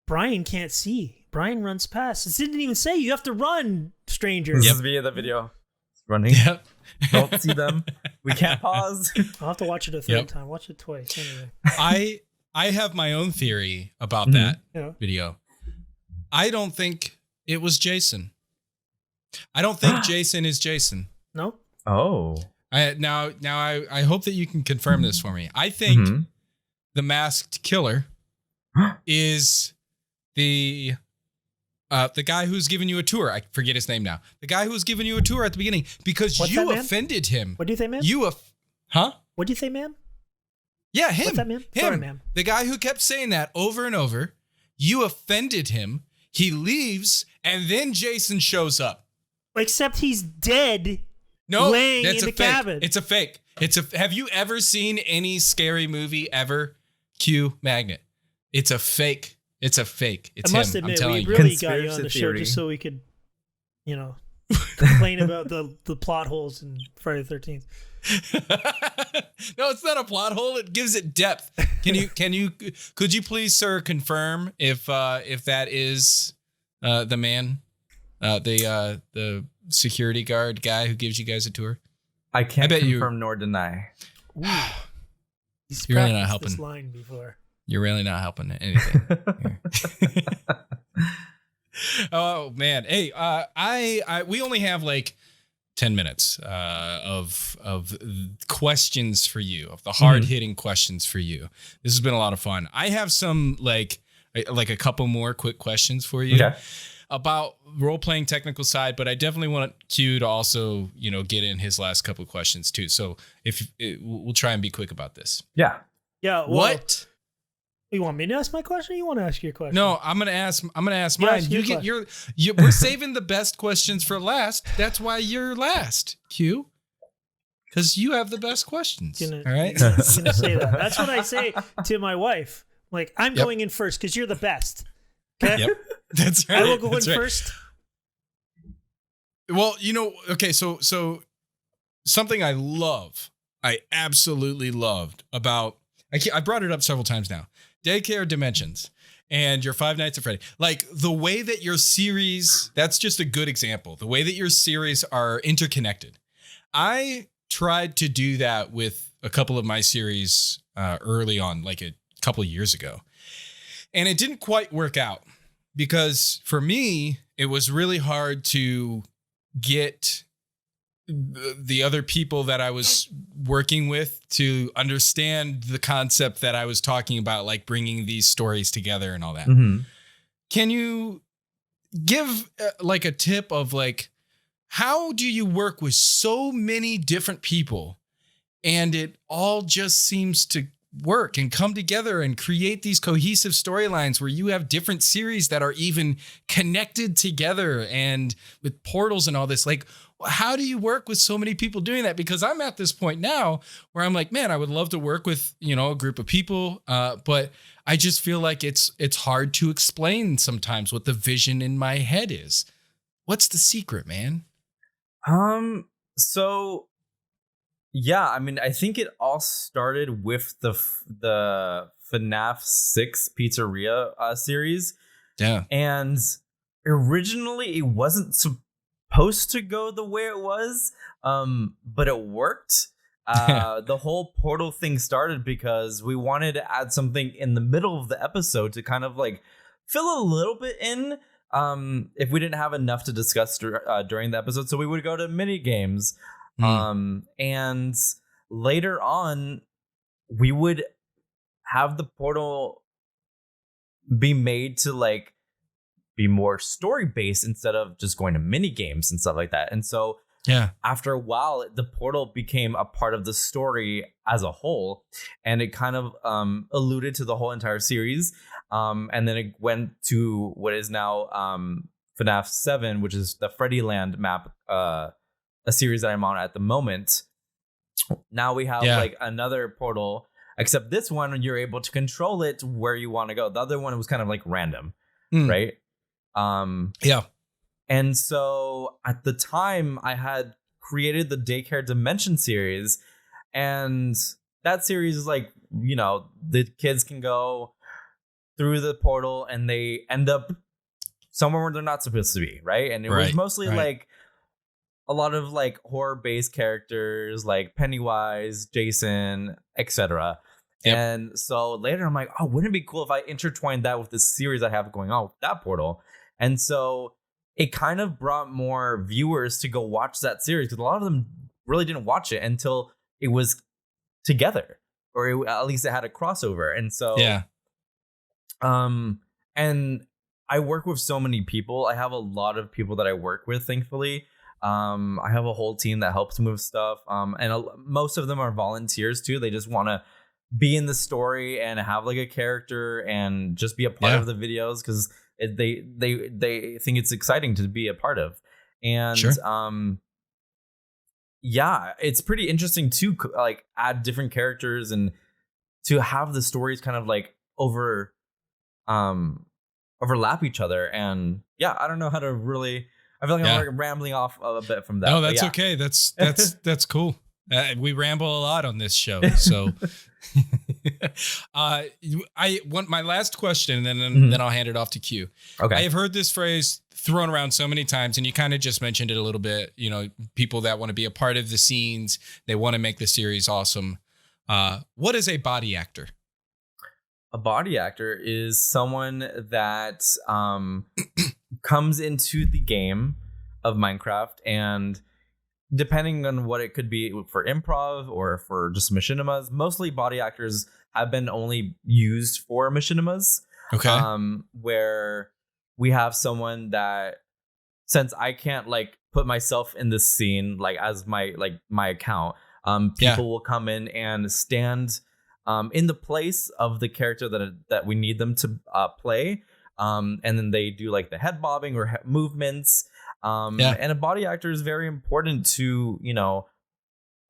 Bryan can't see? Bryan runs past. It didn't even say you have to run, stranger. This is via the video. It's running. Yep. Don't see them. We can't pause. I'll have to watch it a third time. Watch it twice. Anyway. I have my own theory about that video. I don't think it was Jason. I don't think Jason is Jason. No? Oh. I hope that you can confirm this for me. I think the masked killer is the guy who's giving you a tour. I forget his name now. The guy who's giving you a tour at the beginning because you offended him. What do you think, man? What do you think, man? Yeah, him. What's that, man? Him. Sorry, man. The guy who kept saying that over and over. You offended him. He leaves, and then Jason shows up. Except he's dead. No, laying that's in the cabin. It's a fake. Have you ever seen any scary movie ever? Q Magnet. It's a fake. It's a fake. It's I must him. admit, I'm telling we you. really got you on the show just so we could complain about the plot holes in Friday the 13th. No, it's not a plot hole. It gives it depth. Could you please, sir, confirm if that is the man, the security guard guy who gives you guys a tour? I can't confirm nor deny. You're really not helping. This line before. You're really not helping anything. Oh man, hey, we only have like 10 minutes of questions for you, of the hard hitting questions for you. This has been a lot of fun. I have some like a couple more quick questions for you about role-playing technical side, but I definitely want Q to also, get in his last couple of questions too. So we'll try and be quick about this. Yeah. Well, what? You want me to ask my question? Or you want to ask your question? No, I'm gonna ask mine. We're saving the best questions for last. That's why you're last, Q. Because you have the best questions. All right. You're gonna say that. That's what I say to my wife. Like, I'm going in first because you're the best. Okay. Yep. That's right. I will go in first. Well, okay, so something I absolutely loved about, I brought it up several times now, Daycare Dimensions and your Five Nights at Freddy. Like the way that your series, that's just a good example. The way that your series are interconnected. I tried to do that with a couple of my series early on, like a couple of years ago. And it didn't quite work out because for me, it was really hard to get the other people that I was working with to understand the concept that I was talking about, like bringing these stories together and all that. Mm-hmm. Can you give like a tip of like, how do you work with so many different people and it all just seems to work and come together and create these cohesive storylines where you have different series that are even connected together and with portals and all this? Like, how do you work with so many people doing that? Because I'm at this point now where I'm like, man, I would love to work with, a group of people. But I just feel like it's hard to explain sometimes what the vision in my head is. What's the secret, man? So yeah, I mean, I think it all started with the FNAF 6 Pizzeria series. Yeah. And originally it wasn't supposed to go the way it was, but it worked. The whole portal thing started because we wanted to add something in the middle of the episode to kind of like fill a little bit in if we didn't have enough to discuss during the episode. So we would go to mini games. And later on, we would have the portal be made to like be more story based instead of just going to mini games and stuff like that. And so after a while, the portal became a part of the story as a whole, and it kind of alluded to the whole entire series. And then it went to what is now FNAF 7, which is the Freddyland map, a series that I'm on at the moment. Now we have like another portal, except this one you're able to control it where you want to go. The other one was kind of like random, right? And so at the time I had created the Daycare Dimension series, and that series is like, the kids can go through the portal and they end up somewhere where they're not supposed to be, right? And it was mostly like a lot of like horror-based characters like Pennywise, Jason, etc. Yep. And so later I'm like, oh, wouldn't it be cool if I intertwined that with this series I have going on with that portal? And so it kind of brought more viewers to go watch that series, because a lot of them really didn't watch it until it was together, or at least it had a crossover. And so and I work with so many people. I have a lot of people that I work with, thankfully. I have a whole team that helps move stuff. And most of them are volunteers too. They just want to be in the story and have like a character and just be a part of the videos, because they think it's exciting to be a part of. And it's pretty interesting to like add different characters and to have the stories kind of like overlap each other. And I don't know how to really I feel like I'm rambling off a bit from that. No, that's okay. That's cool. We ramble a lot on this show, so I want my last question, and then I'll hand it off to Q. Okay. I have heard this phrase thrown around so many times, and you kind of just mentioned it a little bit. You know, people that want to be a part of the scenes, they want to make the series awesome. What is a body actor? A body actor is someone that comes into the game of Minecraft, and depending on what it could be for improv or for just machinimas, mostly body actors have been only used for machinimas. Okay. Where we have someone that, since I can't like put myself in this scene like as my account, people will come in and stand in the place of the character that we need them to play, and then they do like the head bobbing or movements. And a body actor is very important to,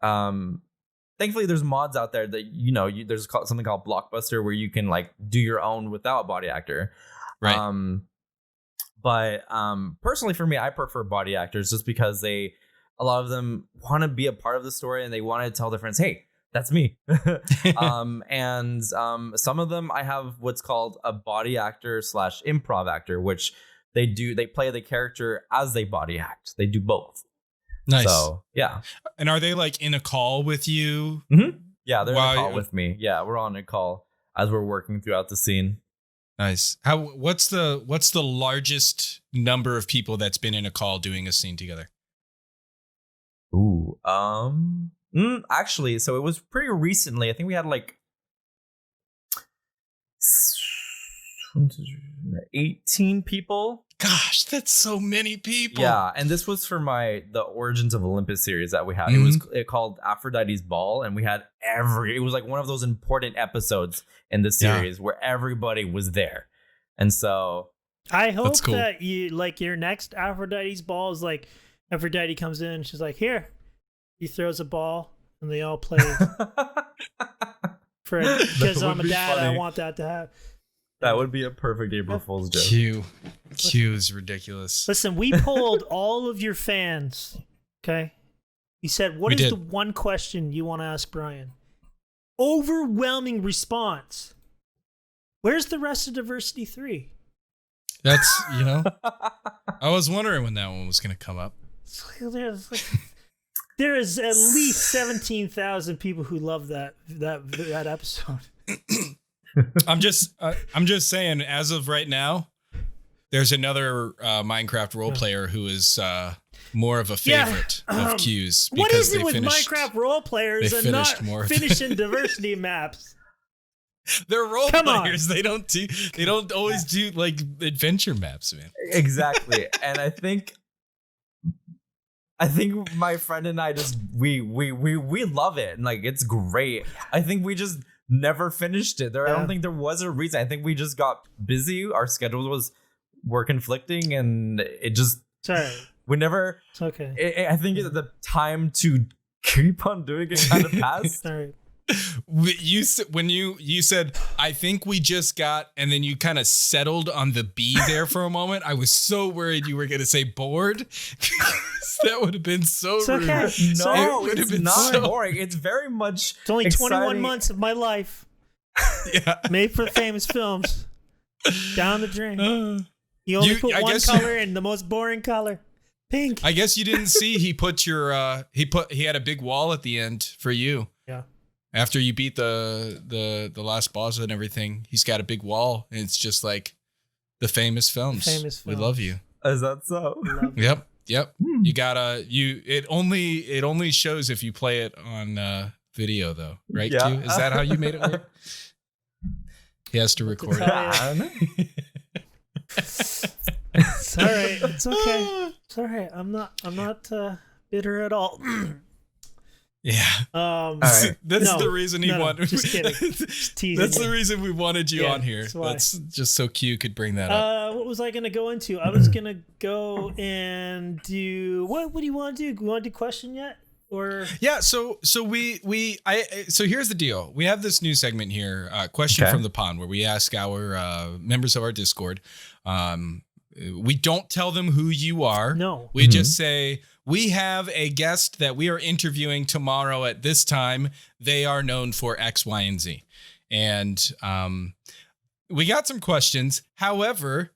thankfully there's mods out there that, there's something called Blockbuster where you can like do your own without a body actor. Right. But personally for me, I prefer body actors just because a lot of them want to be a part of the story and they want to tell their friends, hey, that's me. And some of them I have what's called a body actor / improv actor, which they play the character as they body act. They do both. Nice. So, yeah. And are they like in a call with you? Mm-hmm. Yeah, they're in a call with me. Yeah, we're on a call as we're working throughout the scene. Nice. What's the largest number of people that's been in a call doing a scene together? Ooh. Actually, so it was pretty recently. I think we had like 18 people. Gosh, that's so many people. Yeah, and this was for the Origins of Olympus series that we had. It was called Aphrodite's Ball, and we had it was like one of those important episodes in the series where everybody was there. And so I hope that you like your next Aphrodite's Ball is like Aphrodite comes in and she's like, here. He throws a ball and they all play because I'm a dad, funny. I want that to happen. That would be a perfect April Fool's joke. Q is ridiculous. Listen, we polled all of your fans. Okay. You said, what is the one question you want to ask Bryan? Overwhelming response. Where's the rest of Diversity 3? That's, I was wondering when that one was going to come up. There is at least 17,000 people who love that episode. I'm just saying, as of right now, there's another Minecraft role player who is more of a favorite of Q's. What is it with Minecraft role players and not finishing diversity maps? They're role players. They don't always do like adventure maps, man. Exactly. And I think my friend and I just we love it, and like it's great. I think we just never finished it. I don't think there was a reason. I think we just got busy. Our schedules were conflicting, and it just we never. It's okay. I think the time to keep on doing it kind of passed. Sorry. You said I think we just got, and then you kind of settled on the B there for a moment. I was so worried you were going to say bored. That would have been so rude. Okay. No, it's not boring. It's very much. It's only exciting. 21 months of my life. Yeah. Made for Famous Films. Down the drain. You only put one color in the most boring color. Pink. I guess you didn't see he put your he had a big wall at the end for you. Yeah. After you beat the last boss and everything, he's got a big wall, and it's just like the Famous Films. We love you. Is that so? Yep. You gotta it only shows if you play it on video though, right? Yeah. Q? Is that how you made it work? He has to record it. It's all right. It's okay. It's all right. I'm not bitter at all. Yeah. All right. That's the reason he wanted. Just kidding. Just teasing. That's the reason we wanted you on here. That's just so Q could bring that up. What was I going to go into? I was going to go and do what do you want to do? You want to do question yet? Or yeah, so here's the deal. We have this new segment here, question from the pond, where we ask our members of our Discord we don't tell them who you are. No. We just say, we have a guest that we are interviewing tomorrow at this time. They are known for X, Y, and Z. And we got some questions. However,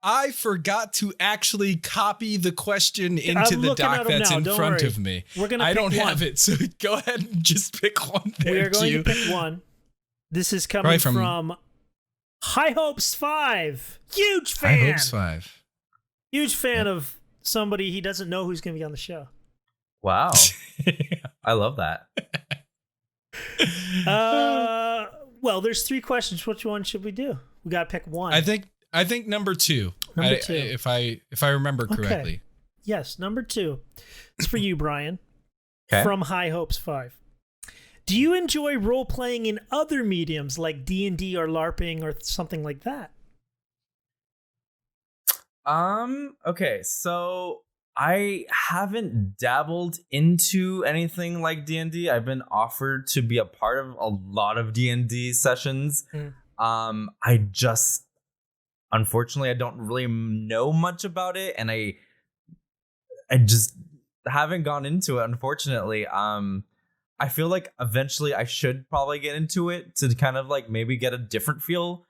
I forgot to actually copy the question into the doc that's in front of me. I don't have it, so go ahead and just pick one there. We are going to pick one. This is coming from High Hopes 5. Huge fan. High Hopes 5. Huge fan of somebody he doesn't know who's going to be on the show. Wow. I love that. Well, there's 3 questions. Which one should we do? We got to pick one. I think number 2. Number 2. If I remember correctly. Okay. Yes, number 2. It's for you, Brian. Okay. From High Hopes 5. Do you enjoy role-playing in other mediums like D&D or LARPing or something like that? Okay, so I haven't dabbled into anything like D&D. I've been offered to be a part of a lot of D&D sessions. Unfortunately, I don't really know much about it, and I just haven't gone into it, unfortunately. I feel like eventually I should probably get into it to kind of like maybe get a different feel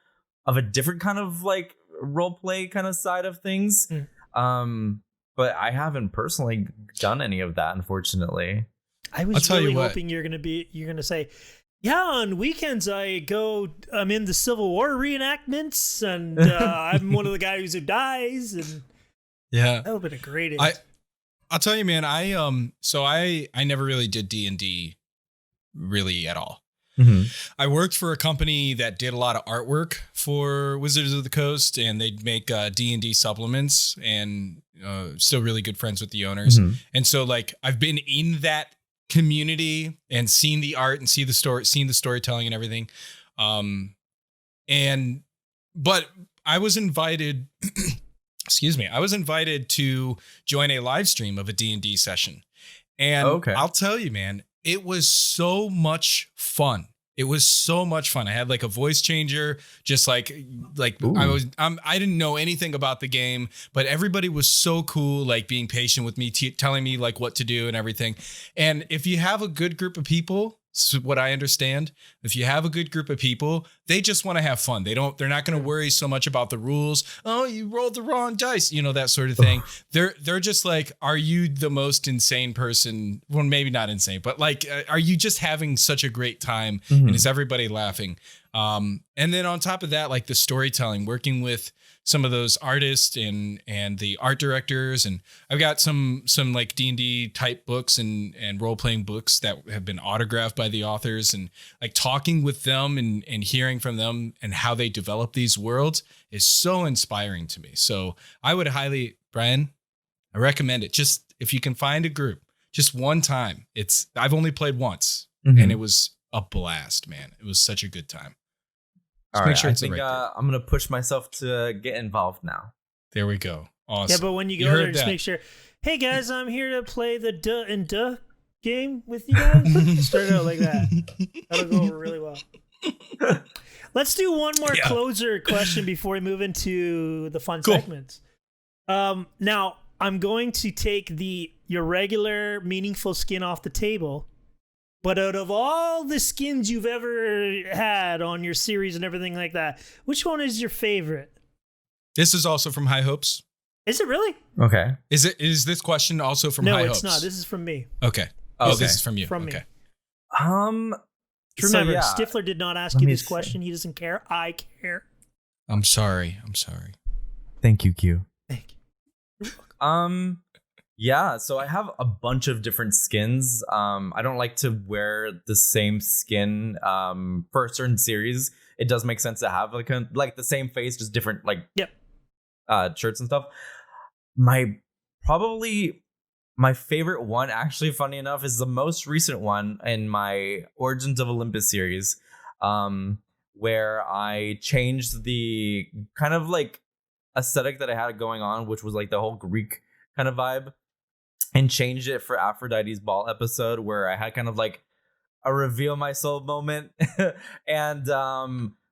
of a different kind of like role play kind of side of things. But I haven't personally done any of that, unfortunately. I was really hoping you're gonna say, yeah, on weekends I'm in the Civil War reenactments, and I'm one of the guys who dies, and that would have been a great end. I'll tell you, man, I never really did D&D really at all. I worked for a company that did a lot of artwork for Wizards of the Coast, and they'd make D&D supplements, and still really good friends with the owners. And so like I've been in that community and seen the art and seen the storytelling and everything. But I was invited I was invited to join a live stream of a D&D session. And I'll tell you, man, it was so much fun. It was so much fun. I had like a voice changer, just like I didn't know anything about the game, but everybody was so cool, like being patient with me, telling me like what to do and everything. And if you have a good group of people, so what I understand, if you have a good group of people, they just want to have fun. They're not going to worry so much about the rules. Oh, you rolled the wrong dice, that sort of thing. They're just like, are you the most insane person? Well, maybe not insane, but like, are you just having such a great time? And is everybody laughing? And then on top of that, like the storytelling, working with some of those artists and the art directors. And I've got some like D&D type books and role-playing books that have been autographed by the authors, and like talking with them and hearing from them and how they develop these worlds is so inspiring to me. So I would Brian, I recommend it. Just if you can find a group, just one time. I've only played once and it was a blast, man. It was such a good time. All right, I think I'm going to push myself to get involved now. There we go. Awesome. Yeah, but when you go there, just make sure, hey guys, I'm here to play the Duh and Duh game with you guys. Start out like that. That'll go over really well. Let's do one more closer question before we move into the fun segments. Now, I'm going to take your regular meaningful skin off the table. But out of all the skins you've ever had on your series and everything like that, which one is your favorite? This is also from High Hopes. Is it really? Okay. Is this question also from High Hopes? No, it's not. This is from me. Okay. This is from you. From me. Remember, Stifler did not ask you this question. He doesn't care. I care. I'm sorry. Thank you, Q. Thank you. Yeah, so I have a bunch of different skins. I don't like to wear the same skin for a certain series. It does make sense to have like the same face, just different shirts and stuff. My favorite one, actually, funny enough, is the most recent one in my Origins of Olympus series, where I changed the kind of like aesthetic that I had going on, which was like the whole Greek kind of vibe, and changed it for Aphrodite's ball episode, where I had kind of like a reveal my soul moment. And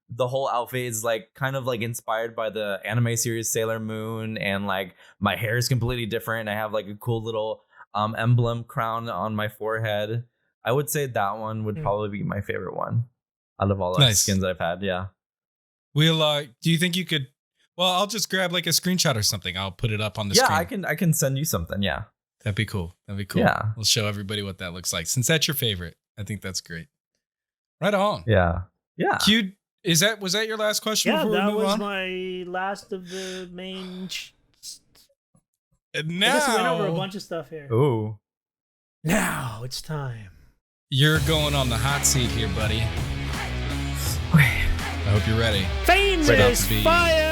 the whole outfit is like kind of like inspired by the anime series Sailor Moon, and like my hair is completely different. I have like a cool little emblem crown on my forehead. I would say that one would probably be my favorite one out of all the skins I've had. Yeah. We'll do you think you could? Well, I'll just grab like a screenshot or something. I'll put it up on the screen. Yeah, I can send you something. Yeah. That'd be cool. Yeah. We'll show everybody what that looks like. Since that's your favorite, I think that's great. Right on. Yeah. Yeah. Q, was that your last question? Yeah, that was my last of the main. Now, I guess we went over a bunch of stuff here. Ooh. Now it's time. You're going on the hot seat here, buddy. I hope you're ready. Famous fire!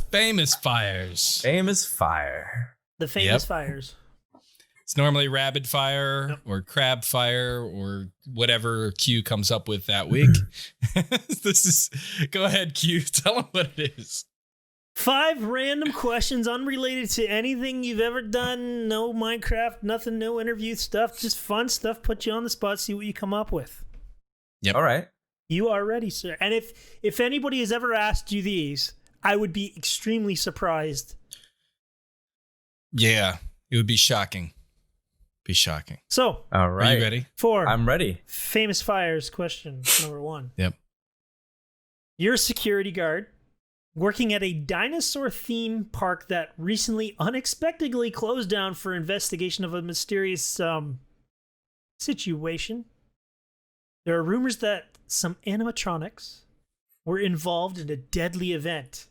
Famous fires. Famous fire. The famous fires. It's normally rapid fire or crab fire or whatever Q comes up with that week. Go ahead, Q. Tell them what it is. 5 random questions unrelated to anything you've ever done. No Minecraft, nothing, no interview stuff. Just fun stuff. Put you on the spot. See what you come up with. Yep. All right. You are ready, sir. And if anybody has ever asked you these, I would be extremely surprised. Yeah, it would be shocking. So, all right. Are you ready? I'm ready. Famous fires question number 1. Yep. You're a security guard working at a dinosaur theme park that recently unexpectedly closed down for investigation of a mysterious situation. There are rumors that some animatronics were involved in a deadly event,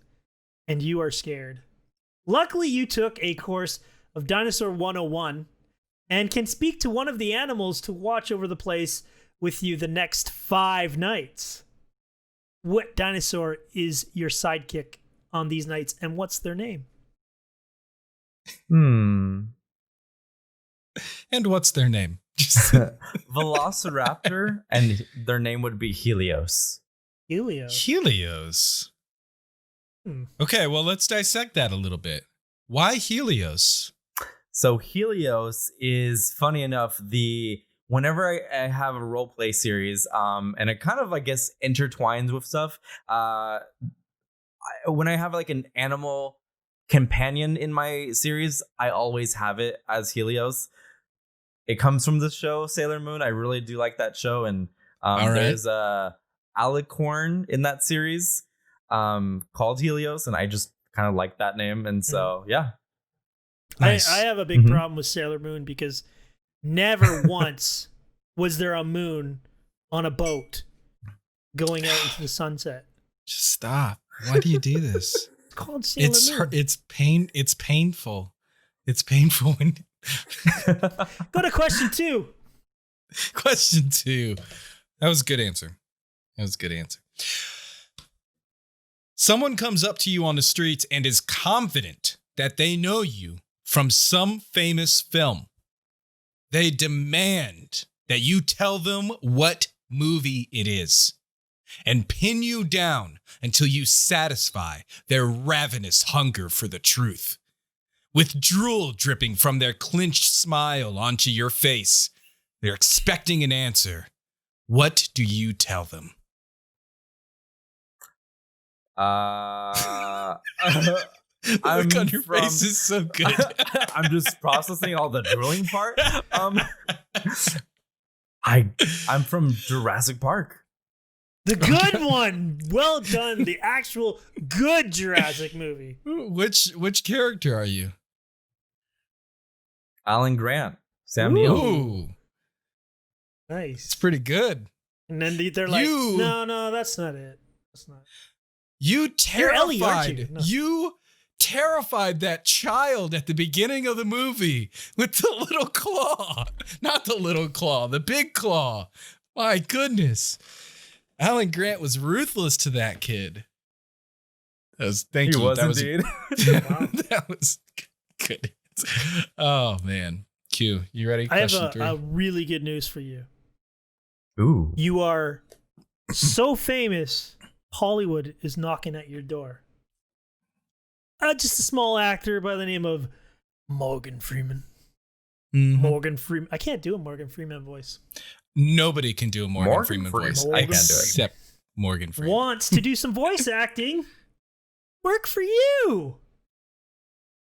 and you are scared. Luckily, you took a course of Dinosaur 101 and can speak to one of the animals to watch over the place with you the next 5 nights. What dinosaur is your sidekick on these nights, and what's their name? And what's their name? Velociraptor, and their name would be Helios. Helios. Okay, well, let's dissect that a little bit. Why Helios? So Helios is, funny enough, whenever I have a role play series, and it kind of, I guess, intertwines with stuff. When I have like an animal companion in my series, I always have it as Helios. It comes from the show Sailor Moon. I really do like that show, and there's a alicorn in that series called Helios, and I just kind of like that name, and so yeah. Nice. I have a big problem with Sailor Moon because never once was there a moon on a boat going out into the sunset. Just stop. Why do you do this? It's called Sailor Moon. It's painful. It's painful when Go to question 2. Question 2. That was a good answer. Someone comes up to you on the streets and is confident that they know you from some famous film. They demand that you tell them what movie it is and pin you down until you satisfy their ravenous hunger for the truth. With drool dripping from their clenched smile onto your face, they're expecting an answer. What do you tell them? Look on your face is so good. I'm just processing all the drooling part. I'm from Jurassic Park. The good one. Well done. The actual good Jurassic movie. Which character are you? Alan Grant. Sam Neill. Ooh. Nice. It's pretty good. And then they're like, no, that's not it. That's not it. You terrified. Ellie, aren't you? No. You terrified that child at the beginning of the movie with the little claw. Not the little claw, the big claw. My goodness. Alan Grant was ruthless to that kid. Thank you. He was indeed. That was good. Oh, man. Q, you ready? I have a really good news for you. Ooh. You are so famous, Hollywood is knocking at your door. Just a small actor by the name of Morgan Freeman. Mm-hmm. Morgan Freeman. I can't do a Morgan Freeman voice. Nobody can do a Morgan Freeman voice. I can't do it. Except Morgan Freeman. Wants to do some voice acting. Work for you.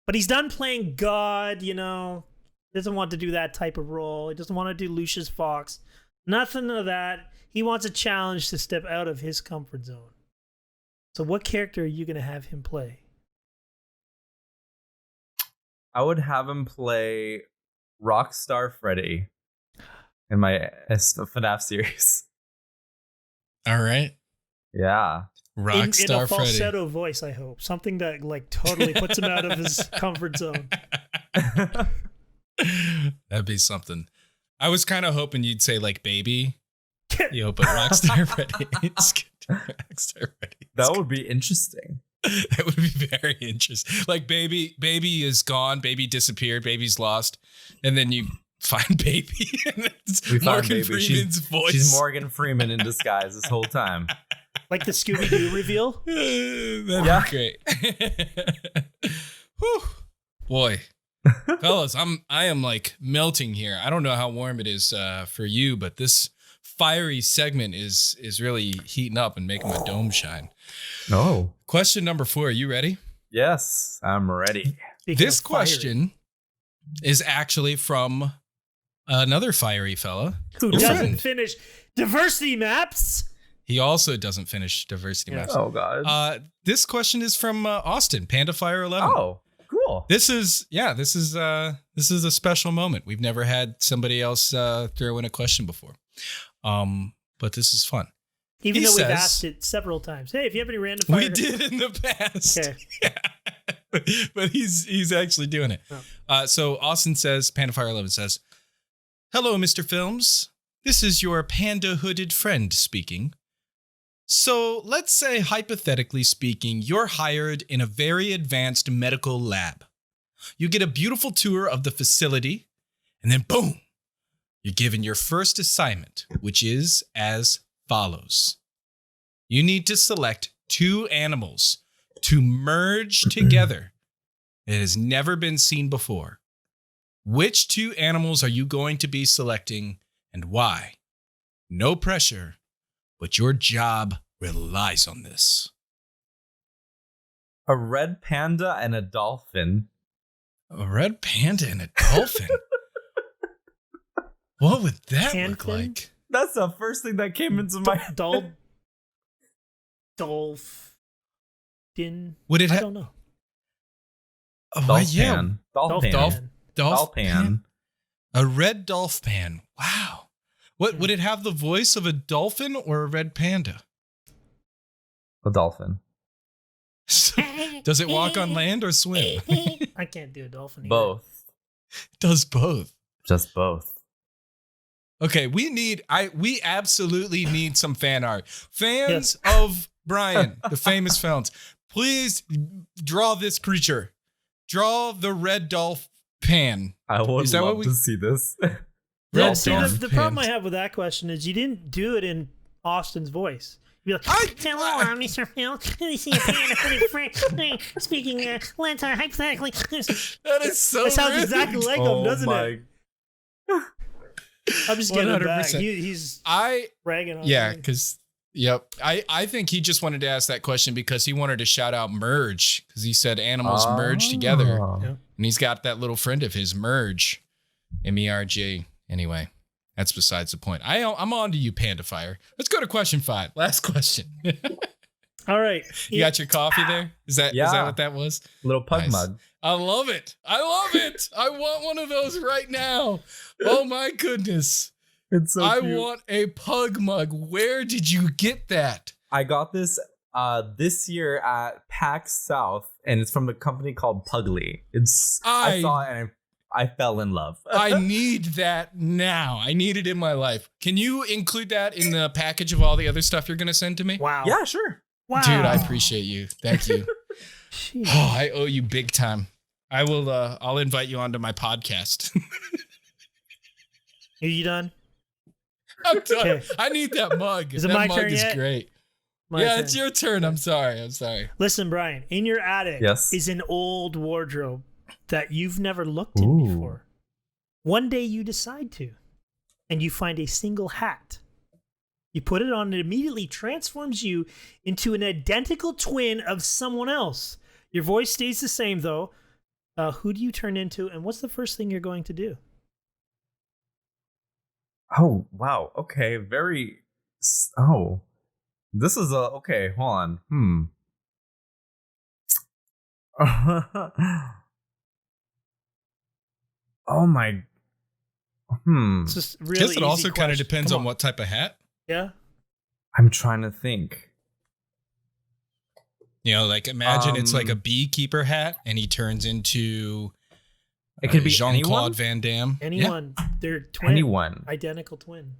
But he's done playing God, Doesn't want to do that type of role. He doesn't want to do Lucius Fox. Nothing of that. He wants a challenge to step out of his comfort zone. So what character are you going to have him play? I would have him play Rockstar Freddy in my FNAF series. All right. Yeah. Rockstar in a falsetto Freddy. voice, I hope. Something that totally puts him out of his comfort zone. That'd be something. I was kind of hoping you'd say Baby. But Rockstar Freddy. Rockstar Freddy. That would be interesting. That would be very interesting. Baby is gone. Baby disappeared. Baby's lost. And then you find Baby. And it's Morgan Freeman's voice. She's Morgan Freeman in disguise this whole time. Like the Scooby-Doo reveal? That'd be great. Whew. Boy. Fellas, I am melting here. I don't know how warm it is for you, but this fiery segment is really heating up and making my dome shine. Oh. Question number 4. Are you ready? Yes, I'm ready. This question is actually from another fiery fella who doesn't finish diversity maps. He also doesn't finish diversity maps. Oh God. This question is from Austin, Panda Fire 11. Oh, cool. This is a special moment. We've never had somebody else throw in a question before. But this is fun. Even though we've asked it several times. Hey, if you have any random fire... We did in the past. Okay. Yeah. But he's actually doing it. Oh. So Austin says, Panda Fire 11 says, "Hello, Mr. Films. This is your panda hooded friend speaking. So let's say, hypothetically speaking, you're hired in a very advanced medical lab. You get a beautiful tour of the facility, and then boom, you're given your first assignment, which is as follows. You need to select 2 animals to merge together. It has never been seen before. Which 2 animals are you going to be selecting and why? No pressure, but your job relies on this." A red panda and a dolphin. A red panda and a dolphin? What would that look like? That's the first thing that came into my head. Dolphin. Would it I don't know. Dolphin. Dolphin. A red dolphin. Wow. What would it have the voice of a dolphin or a red panda? A dolphin. Does it walk on land or swim? I can't do a dolphin either. Both. Does both. Just both. Okay, we absolutely need some fan art. Fans of Bryan, the famous films, please draw this creature. Draw the red dolphin. I would love to see this. Yeah, see, the problem I have with that question is you didn't do it in Austin's voice. You'd be like, "Hello, Mr. Phil. This is a panda friend speaking. Let's hypothetically." That is so. That sounds exactly like him, doesn't it? I'm just getting 100%. Back. He's bragging on. Yeah, because I think he just wanted to ask that question because he wanted to shout out Merge because he said animals merge together, and he's got that little friend of his, Merge, MERG. Anyway, that's besides the point. I'm on to you, Panda Fire. Let's go to question 5. Last question. All right. You got your coffee there? Is that what that was? Little pug mug. I love it. I want one of those right now. Oh my goodness. It's so cute. I want a pug mug. Where did you get that? I got this this year at PAX South, and it's from the company called Pugly. I saw it and I fell in love. I need that now. I need it in my life. Can you include that in the package of all the other stuff you're going to send to me? Wow. Yeah, sure. Wow. Dude, I appreciate you. Thank you. Oh, I owe you big time. I will. I'll invite you onto my podcast. Are you done? I'm done. Okay. I need that mug. Is it that my mug turn is yet? Great. My turn. It's your turn. I'm sorry. Listen, Bryan, in your attic is an old wardrobe that you've never looked in before. One day you decide to. and you find a single hat. You put it on, and it immediately transforms you into an identical twin of someone else. Your voice stays the same, though. Who do you turn into, and what's the first thing you're going to do? Oh, wow. Okay, very... Oh. This is a... Okay, hold on. Oh my... It's just really I guess it also kind of depends on what type of hat. Yeah. I'm trying to think. Like imagine it's like a beekeeper hat and he turns into it could be Jean-Claude Van Damme. Anyone. Yeah. They're twin. Anyone. Identical twin.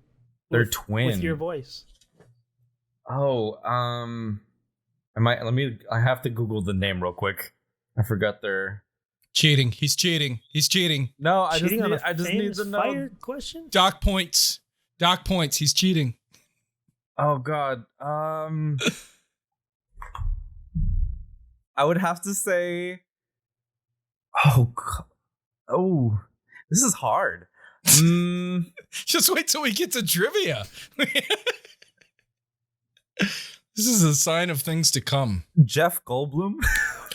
They're twin. With your voice. Oh, I have to Google the name real quick. I forgot their... Cheating. He's cheating. No, I cheating just need to know. Fire question? Doc points. He's cheating. Oh God. I would have to say. Oh, this is hard. Just wait till we get to trivia. This is a sign of things to come. Jeff Goldblum.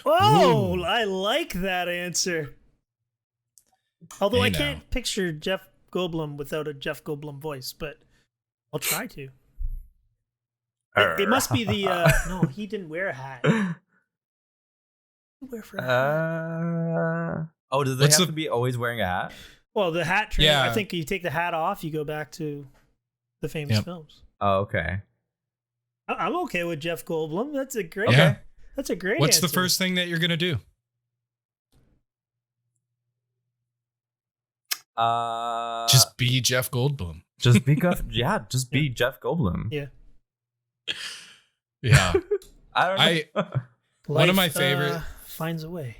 Oh, Ooh. I like that answer. Although I can't picture Jeff Goldblum without a Jeff Goldblum voice, but I'll try to. It must be the... no, he didn't wear a hat. Oh, do they have to be always wearing a hat? Well, the hat trend, I think you take the hat off, you go back to the famous films. Oh, okay. I'm okay with Jeff Goldblum. That's a great That's a great What's answer. the first thing that you're going to do? Just be Jeff Goldblum. Just be just be Jeff Goldblum. Yeah. Yeah. I don't know. One of my favorite finds a way.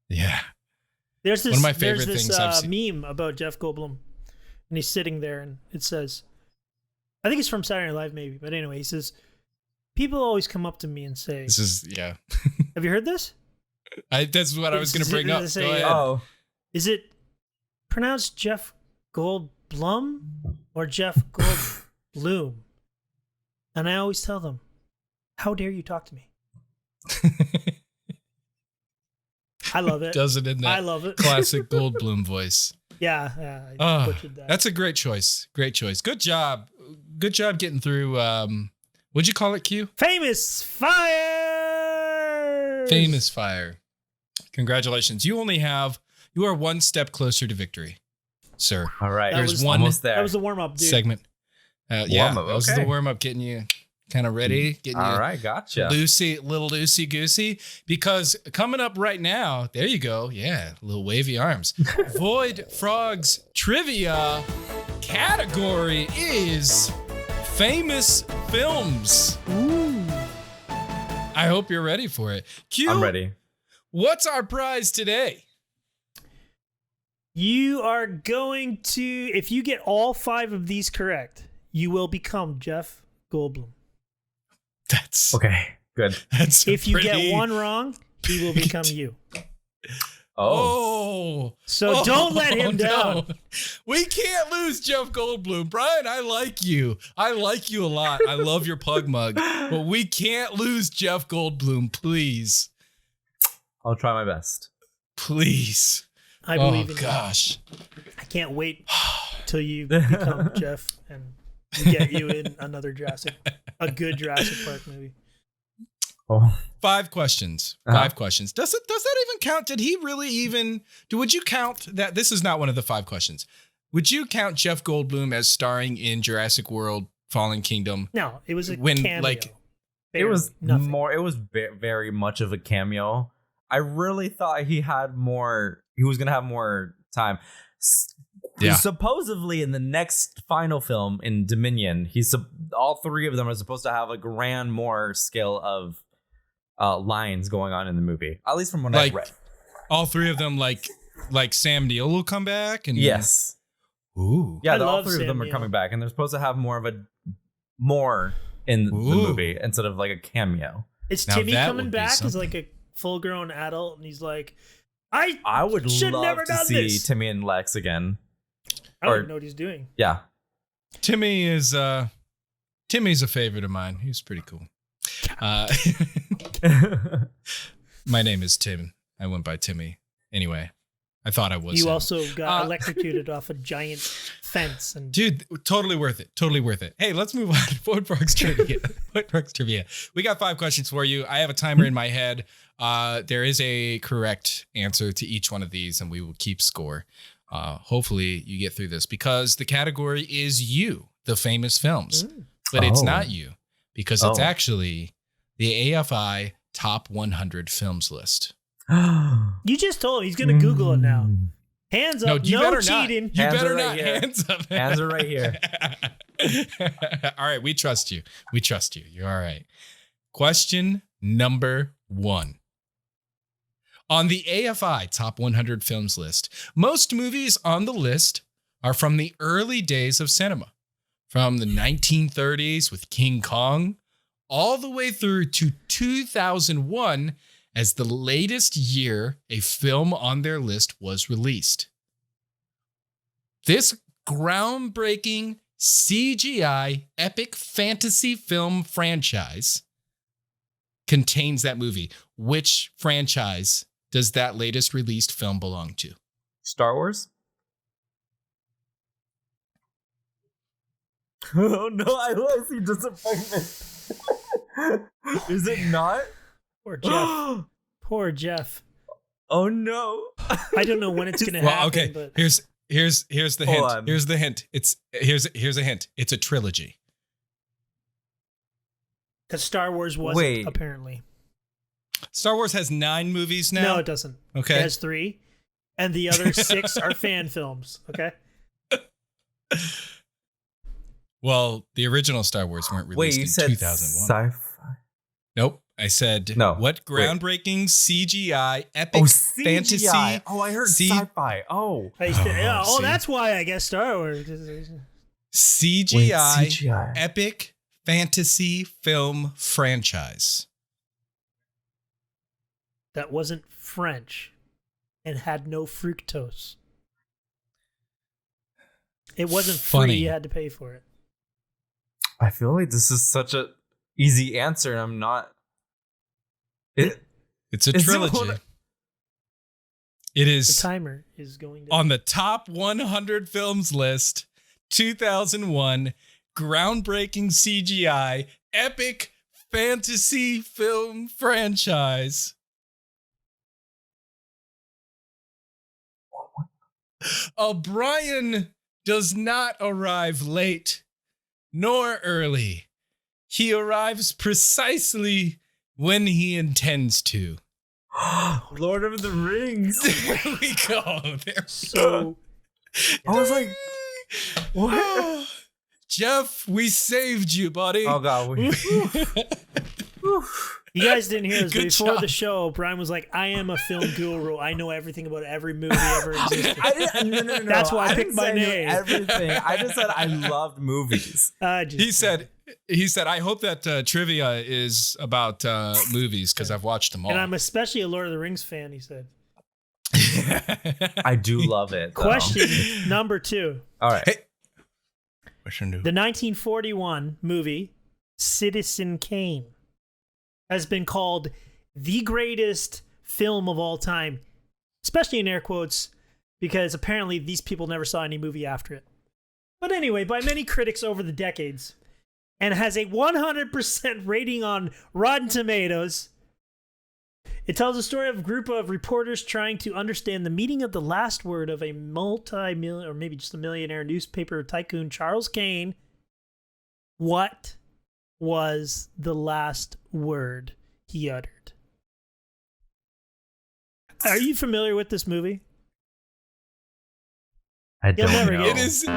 Yeah. There's this, one of my favorite things I've there's seen. this meme about Jeff Goldblum, and he's sitting there, and it says, I think it's from Saturday Night Live maybe, but anyway, he says, people always come up to me and say, This is, yeah. Have you heard this? That's what I was going to bring up. Go ahead. Oh. Is it pronounced Jeff Goldblum or Jeff Goldblum? And I always tell them, how dare you talk to me? I love it. Does it in that I love it. classic Goldblum voice. Yeah, I butchered that. That's a great choice. Great choice. Good job. Good job getting through. What'd you call it, Q? Famous Fire. Famous Fire. Congratulations. You are one step closer to victory, sir. All right. There's one almost there. That was the warm-up, dude. segment. That was the warm-up, getting you kind of ready. Getting All you right, gotcha. little loosey-goosey. Because coming up right now, there you go. Yeah, little wavy arms. Void Frogs trivia category is famous films. Ooh. I hope you're ready for it. Q, I'm ready. What's our prize today? You are going to, if you get all 5 of these correct, you will become Jeff Goldblum. That's okay. Good. That's if you get one wrong, he will become you. So don't let him down. No. We can't lose Jeff Goldblum. Brian, I like you. I like you a lot. I love your pug mug. But we can't lose Jeff Goldblum, please. I'll try my best. Please. I believe in gosh. you. I can't wait till you become Jeff and we get you in another a good Jurassic Park movie. Oh. 5 questions. 5 questions. Does that even count? Did he really even would you count that? This is not one of the 5 questions. Would you count Jeff Goldblum as starring in Jurassic World Fallen Kingdom? No, it was a cameo. It was very much of a cameo. I really thought he was going to have more time. Yeah. Supposedly in the next final film in Dominion, all 3 of them are supposed to have a grand more scale of lines going on in the movie. At least from what I've read. All 3 of them, like Sam Neill will come back, and yes, ooh, yeah, all 3 of them are coming back, and they're supposed to have more in the movie instead of like a cameo. Is Timmy coming back as like a full-grown adult, and he's like, I would love to see Timmy and Lex again. I don't even know what he's doing. Yeah. Timmy's a favorite of mine. He's pretty cool. My name is Tim. I went by Timmy. Anyway, I thought I was. You him. also got electrocuted off a giant fence. And dude, totally worth it. Totally worth it. Hey, let's move on to Void Frogs Trivia. Void Frogs Trivia. We got 5 questions for you. I have a timer in my head. There is a correct answer to each one of these, and we will keep score. Hopefully you get through this because the category is you, the famous films. But it's not you because it's actually the AFI Top 100 Films list. You just told him he's going to Google it now. Hands up. No cheating. You better not. Hands up. Hands are right here. All right. We trust you. We trust you. You're all right. Question number 1. On the AFI Top 100 Films list, most movies on the list are from the early days of cinema, from the 1930s with King Kong, all the way through to 2001 as the latest year a film on their list was released. This groundbreaking CGI epic fantasy film franchise contains that movie. Which franchise does that latest released film belong to? Star Wars? Oh no, I see disappointment. Is it not? Poor Jeff. Poor Jeff. Oh no. I don't know when it's gonna happen. Okay, but here's the hint. Here's the hint. Here's a hint. It's a trilogy. Because Star Wars wasn't, apparently. Star Wars has 9 movies now? No, it doesn't. Okay. It has 3. And the other 6 are fan films. Okay. Well, the original Star Wars weren't released in 2001. Sci-fi? Nope. I said, no. What groundbreaking CGI epic fantasy? Oh, I heard sci-fi. Oh. That's why I guess Star Wars. CGI epic fantasy film franchise. That wasn't French and had no fructose. It wasn't Funny. free. You had to pay for it. I feel like this is such a easy answer, and I'm not. It's a trilogy. It is. The timer is going down. On the top 100 films list, 2001, groundbreaking CGI, epic fantasy film franchise. Brian does not arrive late nor early. He arrives precisely when he intends to. Lord of the Rings. There we go. So I was like, what? Jeff, we saved you, buddy. Oh God. You guys didn't hear this, but before job. the show, Brian was like, I am a film guru. I know everything about every movie ever existed. No. That's why I picked my name. Everything. I just said I loved movies. He said, I hope that trivia is about movies because I've watched them all. And I'm especially a Lord of the Rings fan, he said. I do love it. Though. Question number 2. All right. Hey. Question 2. The 1941 movie Citizen Kane has been called the greatest film of all time, especially in air quotes, because apparently these people never saw any movie after it. But anyway, by many critics over the decades, and has a 100% rating on Rotten Tomatoes. It tells the story of a group of reporters trying to understand the meaning of the last word of a multi-million, or maybe just a millionaire newspaper tycoon, Charles Kane. What was the last word he uttered? Are you familiar with this movie? I don't know. It is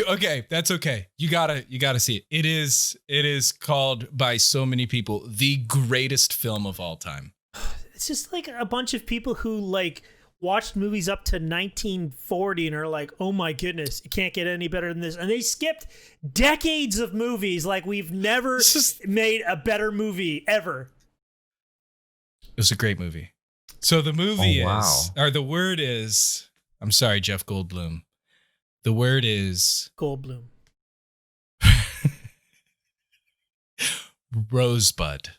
okay. That's okay. You gotta see it. It is called by so many people the greatest film of all time. It's just like a bunch of people who like watched movies up to 1940 and are like, oh my goodness, it can't get any better than this. And they skipped decades of movies like we've never made a better movie ever. It was a great movie. So the movie is, or the word is, I'm sorry, Jeff Goldblum. The word is Goldblum. Rosebud.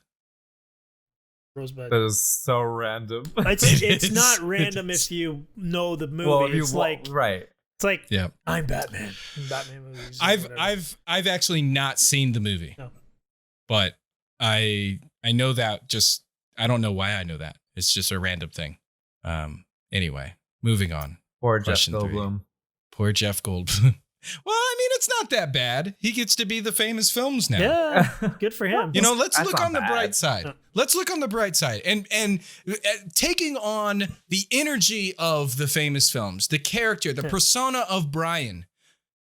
Rosebud. That is so random. It's not random if you know the movie. Well, it's like right. It's like Yeah. I'm Batman. In Batman movies. I've actually not seen the movie. No. But I know that just I don't know why I know that. It's just a random thing. Anyway, moving on. Poor Jeff Question 3. Goldblum. Poor Jeff Goldblum. Well, I mean, it's not that bad. He gets to be the famous films now. Yeah, good for him. You know, let's That's look not on the bad. bright side. Let's look on the bright side. And taking on the energy of the famous films, the character, the persona of Bryan.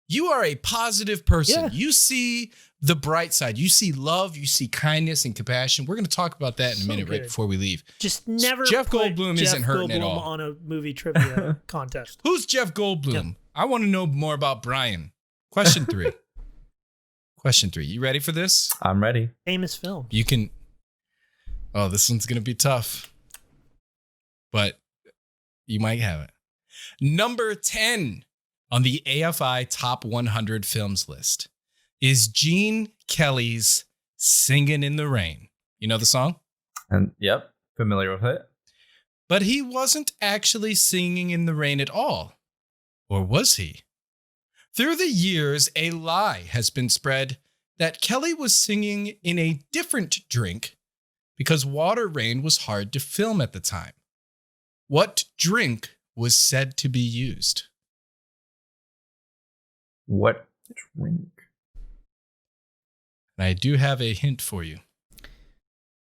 You are a positive person. Yeah. You see the bright side. You see love. You see kindness and compassion. We're going to talk about that in a So minute right good. before we leave. Just never Jeff put Goldblum Jeff isn't hurting at Goldblum all. on a movie trivia contest. Who's Jeff Goldblum? I want to know more about Bryan. Question 3. Question 3. You ready for this? I'm ready. Famous film. You can. Oh, this one's going to be tough. But you might have it. Number 10 on the AFI Top 100 Films list is Gene Kelly's Singin' in the Rain. You know the song? And yep, familiar with it. But he wasn't actually singing in the rain at all. Or was he? Through the years, a lie has been spread that Kelly was singing in a different drink because water rain was hard to film at the time. What drink was said to be used? What drink? And I do have a hint for you.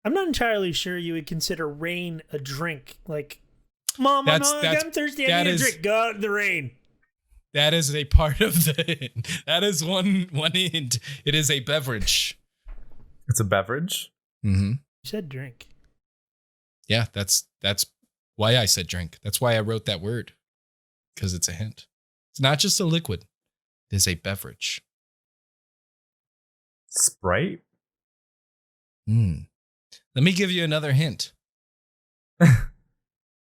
I'm not entirely sure you would consider rain a drink. Like, Mom, I'm thirsty. I need a drink. Go out in the rain. That is a part of the hint. That is one hint. It is a beverage. It's a beverage? Mm-hmm. You said drink. Yeah, that's why I said drink. That's why I wrote that word. Because it's a hint. It's not just a liquid. It is a beverage. Sprite? Let me give you another hint.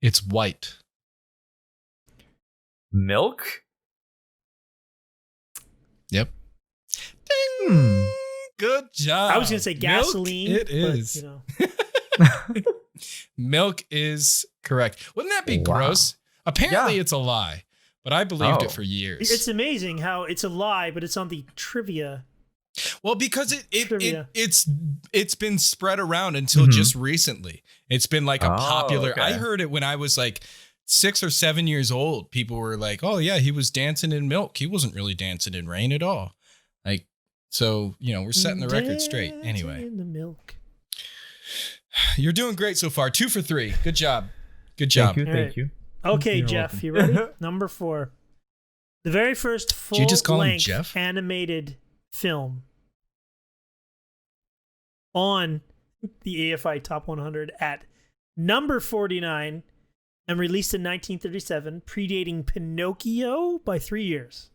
It's white. Milk? Yep. Ding! Good job. I was going to say gasoline. Milk, it is. But, Milk is correct. Wouldn't that be gross? Apparently it's a lie, but I believed it for years. It's amazing how it's a lie, but it's on the trivia. Well, because it's been spread around until just recently. It's been like a popular. Okay. I heard it when I was like 6 or 7 years old. People were like, "Oh yeah, he was dancing in milk. He wasn't really dancing in rain at all." Like, so we're setting the record straight. Anyway, in the milk. You're doing great so far. 2 for 3. Good job. Good job. Thank you. Okay, You're Jeff, welcome. you ready? Number 4. The very first Did you just call him full-length Jeff? animated film on the AFI Top 100 at number 49 and released in 1937, predating Pinocchio by 3 years.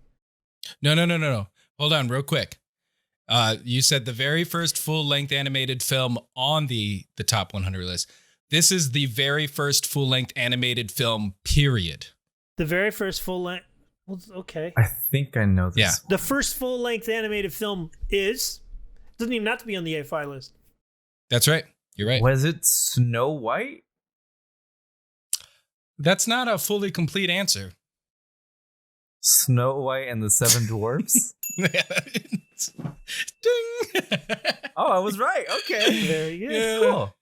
No. Hold on real quick. You said the very first full-length animated film on the Top 100 list. This is the very first full-length animated film, period. The very first full-length... Well, okay. I think I know this. Yeah. one. The first full-length animated film is... Doesn't even have to be on the AFI list. That's right. You're right. Was it Snow White? That's not a fully complete answer. Snow White and the Seven Dwarfs? Ding! Oh, I was right. Okay. Very good. Yeah. Cool.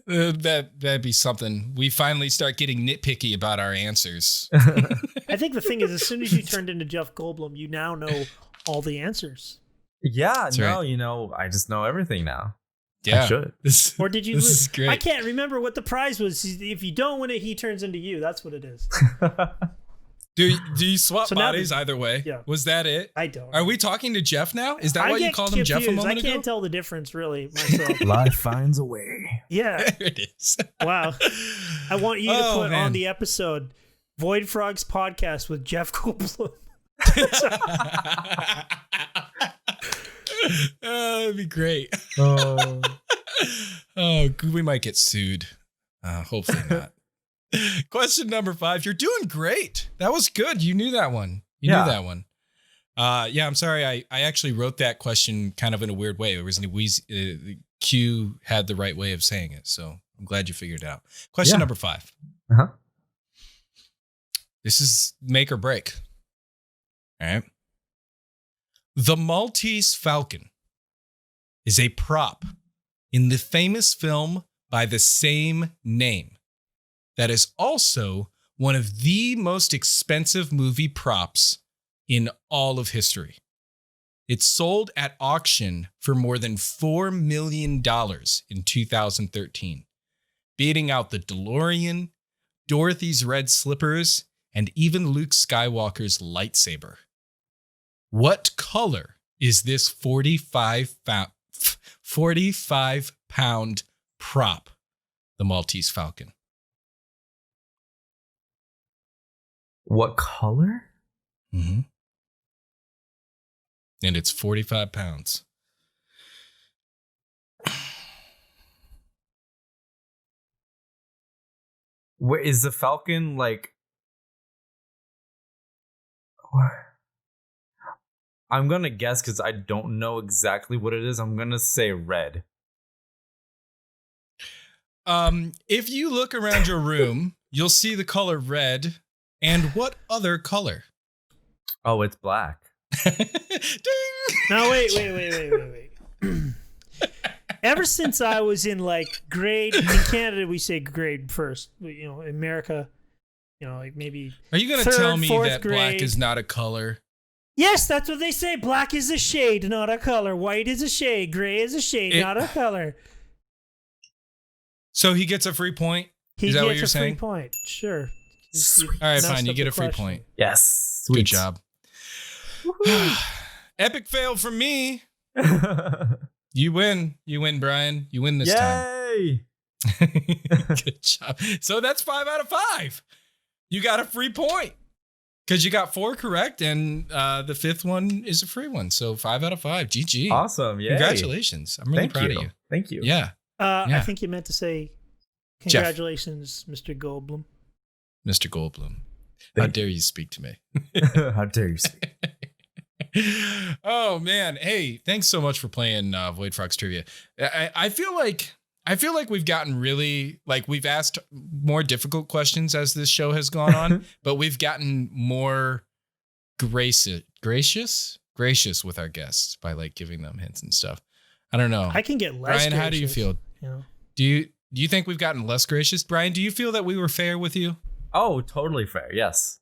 That'd be something. We finally start getting nitpicky about our answers. I think the thing is, as soon as you turned into Jeff Goldblum, you now know all the answers. Yeah, That's no, right. I just know everevering now. Yeah. I should. Or did you This lose? is great. I can't remember what the prize was. If you don't win it, he turns into you. That's what it is. Do you swap So now bodies either way? Yeah. Was that it? I don't. Are we talking to Jeff now? Is that I why you get called him Jeff a confused. moment I ago? can't tell the difference really myself. Life finds a way. Yeah. There it is. Wow. I want you to Oh, put man. on the episode Void Frogs podcast with Jeff Goldblum. That'd be great. Oh. Oh, we might get sued. Hopefully not. Question number 5. You're doing great. That was good. You knew that one. You knew that one. Yeah, I'm sorry. I actually wrote that question kind of in a weird way. It was Q had the right way of saying it, so I'm glad you figured it out. Question number 5. Uh-huh. This is make or break. All right. The Maltese Falcon is a prop in the famous film by the same name that is also one of the most expensive movie props in all of history. It sold at auction for more than $4 million in 2013, beating out the DeLorean, Dorothy's red slippers, and even Luke Skywalker's lightsaber. What color is this 45-pound prop, the Maltese Falcon? What color? Mm-hmm. And it's 45 pounds. Where is the Falcon like? I'm gonna guess because I don't know exactly what it is. I'm gonna say red. If you look around your room, you'll see the color red. And what other color? Oh, it's black. Ding! No, wait. Ever since I was in like grade, in Canada we say grade first. You know, in America, you know, like maybe. Are you going to tell me that black is not a color? Yes, that's what they say. Black is a shade, not a color. White is a shade. Gray is a shade, not a color. So he gets a free point? Is that what you're saying? He gets a free point. Sure. All right, fine. You get a free point. Yes. Sweet. Good job. Epic fail from me. You win. You win, Brian. You win this time. Yay! Good job. So that's 5 out of 5. You got a free point because you got 4 correct, and the 5th one is a free one. So 5 out of 5. GG. Awesome. Yeah. Congratulations. I'm really proud of you. Thank you. Yeah. I think you meant to say congratulations, Jeff. Mr. Goldblum. Mr. Goldblum. How dare you speak to me? How dare you speak? Oh man. Hey, thanks so much for playing Void Frogs Trivia. I feel like we've gotten really, like, we've asked more difficult questions as this show has gone on, but we've gotten more gracious with our guests by like giving them hints and stuff. I don't know. I can get less Brian, gracious, how do you feel? You know? Do you think we've gotten less gracious? Brian, do you feel that we were fair with you? Oh, totally fair. Yes.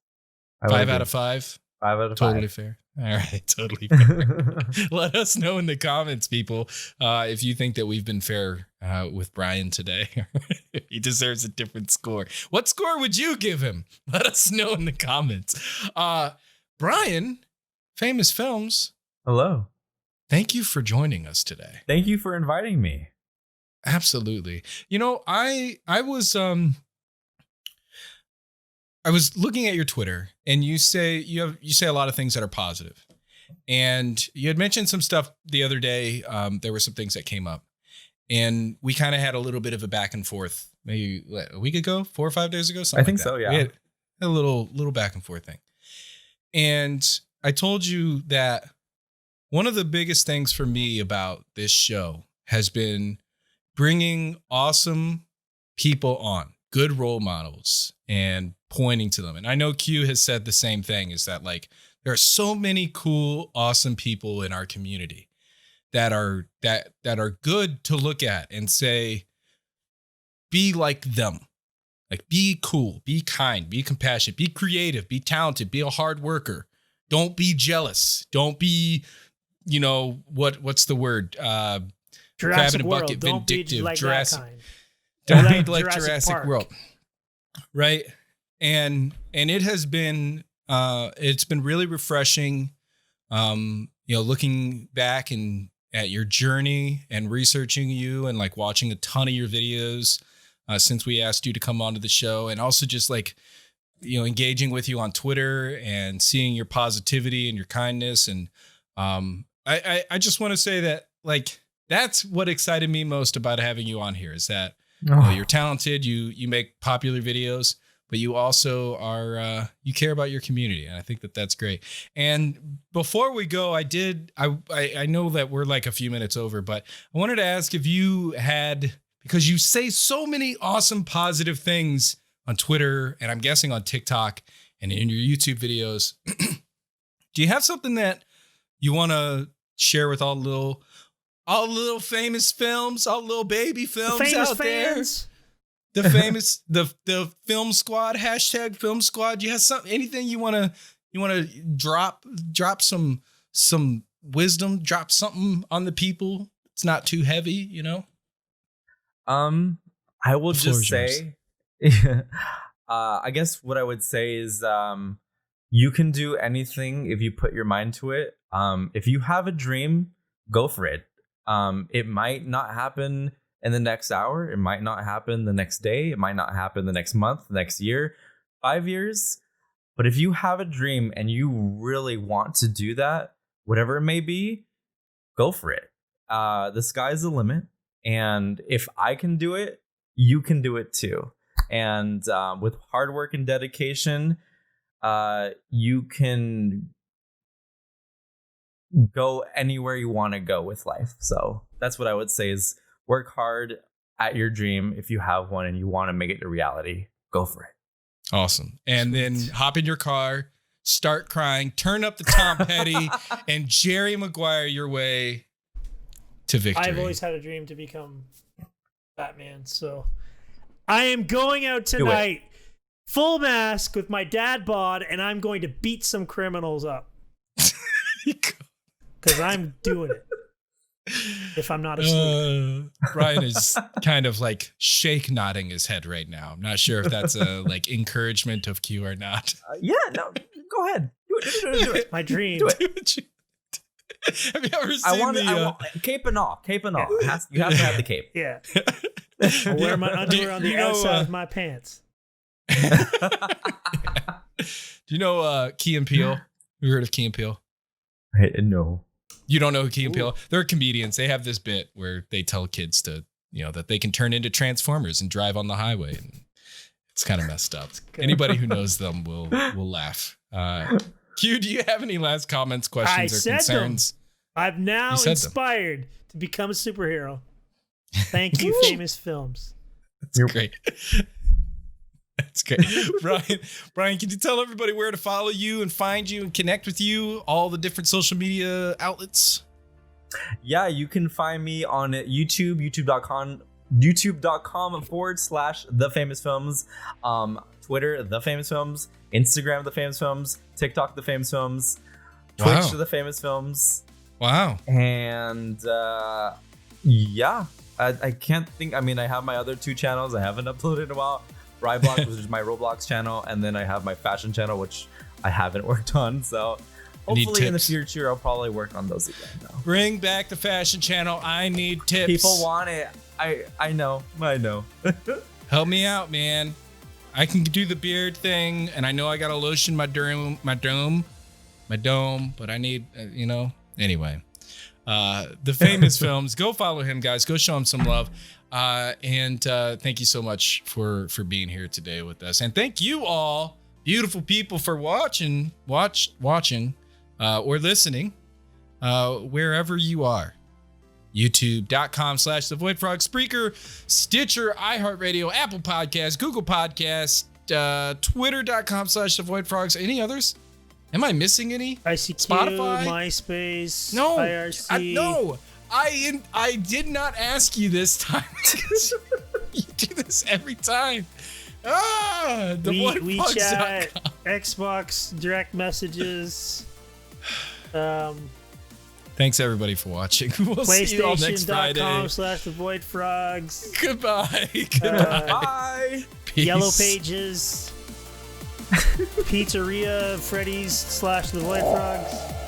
5 out of 5? 5 out of 5. Totally fair. All right. Totally fair. Let us know in the comments, people, if you think that we've been fair with Brian today. He deserves a different score. What score would you give him? Let us know in the comments. Brian, Famous Films. Hello. Thank you for joining us today. Thank you for inviting me. Absolutely. You know, I was looking at your Twitter, and you say a lot of things that are positive. And you had mentioned some stuff the other day. There were some things that came up, and we kind of had a little bit of a back and forth, maybe a week ago, 4 or 5 days ago. I think so. Yeah. We had a little back and forth thing. And I told you that one of the biggest things for me about this show has been bringing awesome people on, good role models, and pointing to them. And I know Q has said the same thing, is that like there are so many cool, awesome people in our community that are good to look at and say, be like them. Like, be cool, be kind, be compassionate, be creative, be talented, be a hard worker. Don't be jealous. Don't be, you know, what's the word? Crab in a bucket, don't vindictive, be like Jurassic. that kind. Don't Like be like Jurassic Jurassic Park. World. Right. And it has been it's been really refreshing, looking back and at your journey and researching you and like watching a ton of your videos since we asked you to come onto the show, and also just like, engaging with you on Twitter and seeing your positivity and your kindness. And I just want to say that, like, that's what excited me most about having you on here, is that you're talented, you make popular videos, but you also are you care about your community, and I think that that's great. And before we go, I know that we're like a few minutes over, but I wanted to ask if you had, because you say so many awesome positive things on Twitter, and I'm guessing on TikTok and in your YouTube videos, do you have something that you want to share with all the little famous films, all the little baby films out fans there? The famous, the film squad, hashtag film squad. You have anything you want to drop some wisdom, drop something on the people. It's not too heavy, you know? I will just say, I guess what I would say is, you can do anything if you put your mind to it. If you have a dream, go for it. It might not happen in the next hour. It might not happen the next day. It might not happen the next month, next year, 5 years. But if you have a dream and you really want to do that, whatever it may be, go for it. The sky's the limit. And if I can do it, you can do it too. And with hard work and dedication, you can go anywhere you want to go with life. So that's what I would say is work hard at your dream. If you have one and you want to make it a reality, go for it. Awesome. And then hop in your car, start crying, turn up the Tom Petty and Jerry Maguire your way to victory. I've always had a dream to become Batman. So I am going out tonight, full mask with my dad bod, and I'm going to beat some criminals up. Because I'm doing it. If I'm not asleep. Bryan is kind of like nodding his head right now. I'm not sure if that's a like encouragement of Q or not. Yeah, no, go ahead. Do it. My dream. Do it. Have you ever seen cape and all? Cape and all. Yeah. You have to have the cape. Yeah. I'll wear my underwear on the outside of my pants. Do you know Key and Peele? You heard of Key and Peele? No. You don't know who Key and Peele? They're comedians. They have this bit where they tell kids to, that they can turn into Transformers and drive on the highway. And it's kind of messed up. Anybody who knows them will laugh. Q, do you have any last comments, questions, or concerns? I've now inspired to become a superhero. Thank you, Famous Films. That's great. That's great. Bryan, can you tell everybody where to follow you and find you and connect with you, all the different social media outlets? Yeah, you can find me on YouTube, youtube.com/TheFamousFilms, Twitter, The Famous Films, Instagram, The Famous Films, TikTok, The Famous Films, Twitch, The Famous Films. Wow. And yeah, I can't think. I mean, I have my other two channels I haven't uploaded in a while. Ryblock, which is my Roblox channel, and then I have my fashion channel, which I haven't worked on. So hopefully in the future, I'll probably work on those again. Though. Bring back the fashion channel. I need tips. People want it. I know. Help me out, man. I can do the beard thing, and I know I gotta lotion my dome, but I need, anyway. The Famous Films. Go follow him, guys. Go show him some love. And thank you so much for being here today with us. And thank you all, beautiful people, for watching or listening, wherever you are. YouTube.com/TheVoidFrog, Spreaker, Stitcher, iHeartRadio, Apple Podcasts, Google Podcasts, Twitter.com/TheVoidFrogs. Any others? Am I missing any? ICQ, Spotify, MySpace, no, IRC. No, I did not ask you this time. You do this every time. WeChat, Xbox, direct messages. Thanks everybody for watching. We'll see you all next Friday. PlayStation.com/TheVoidFrogs. Goodbye. Bye. Peace. Yellow Pages. Pizzeria Freddy's /TheVoidFrogs.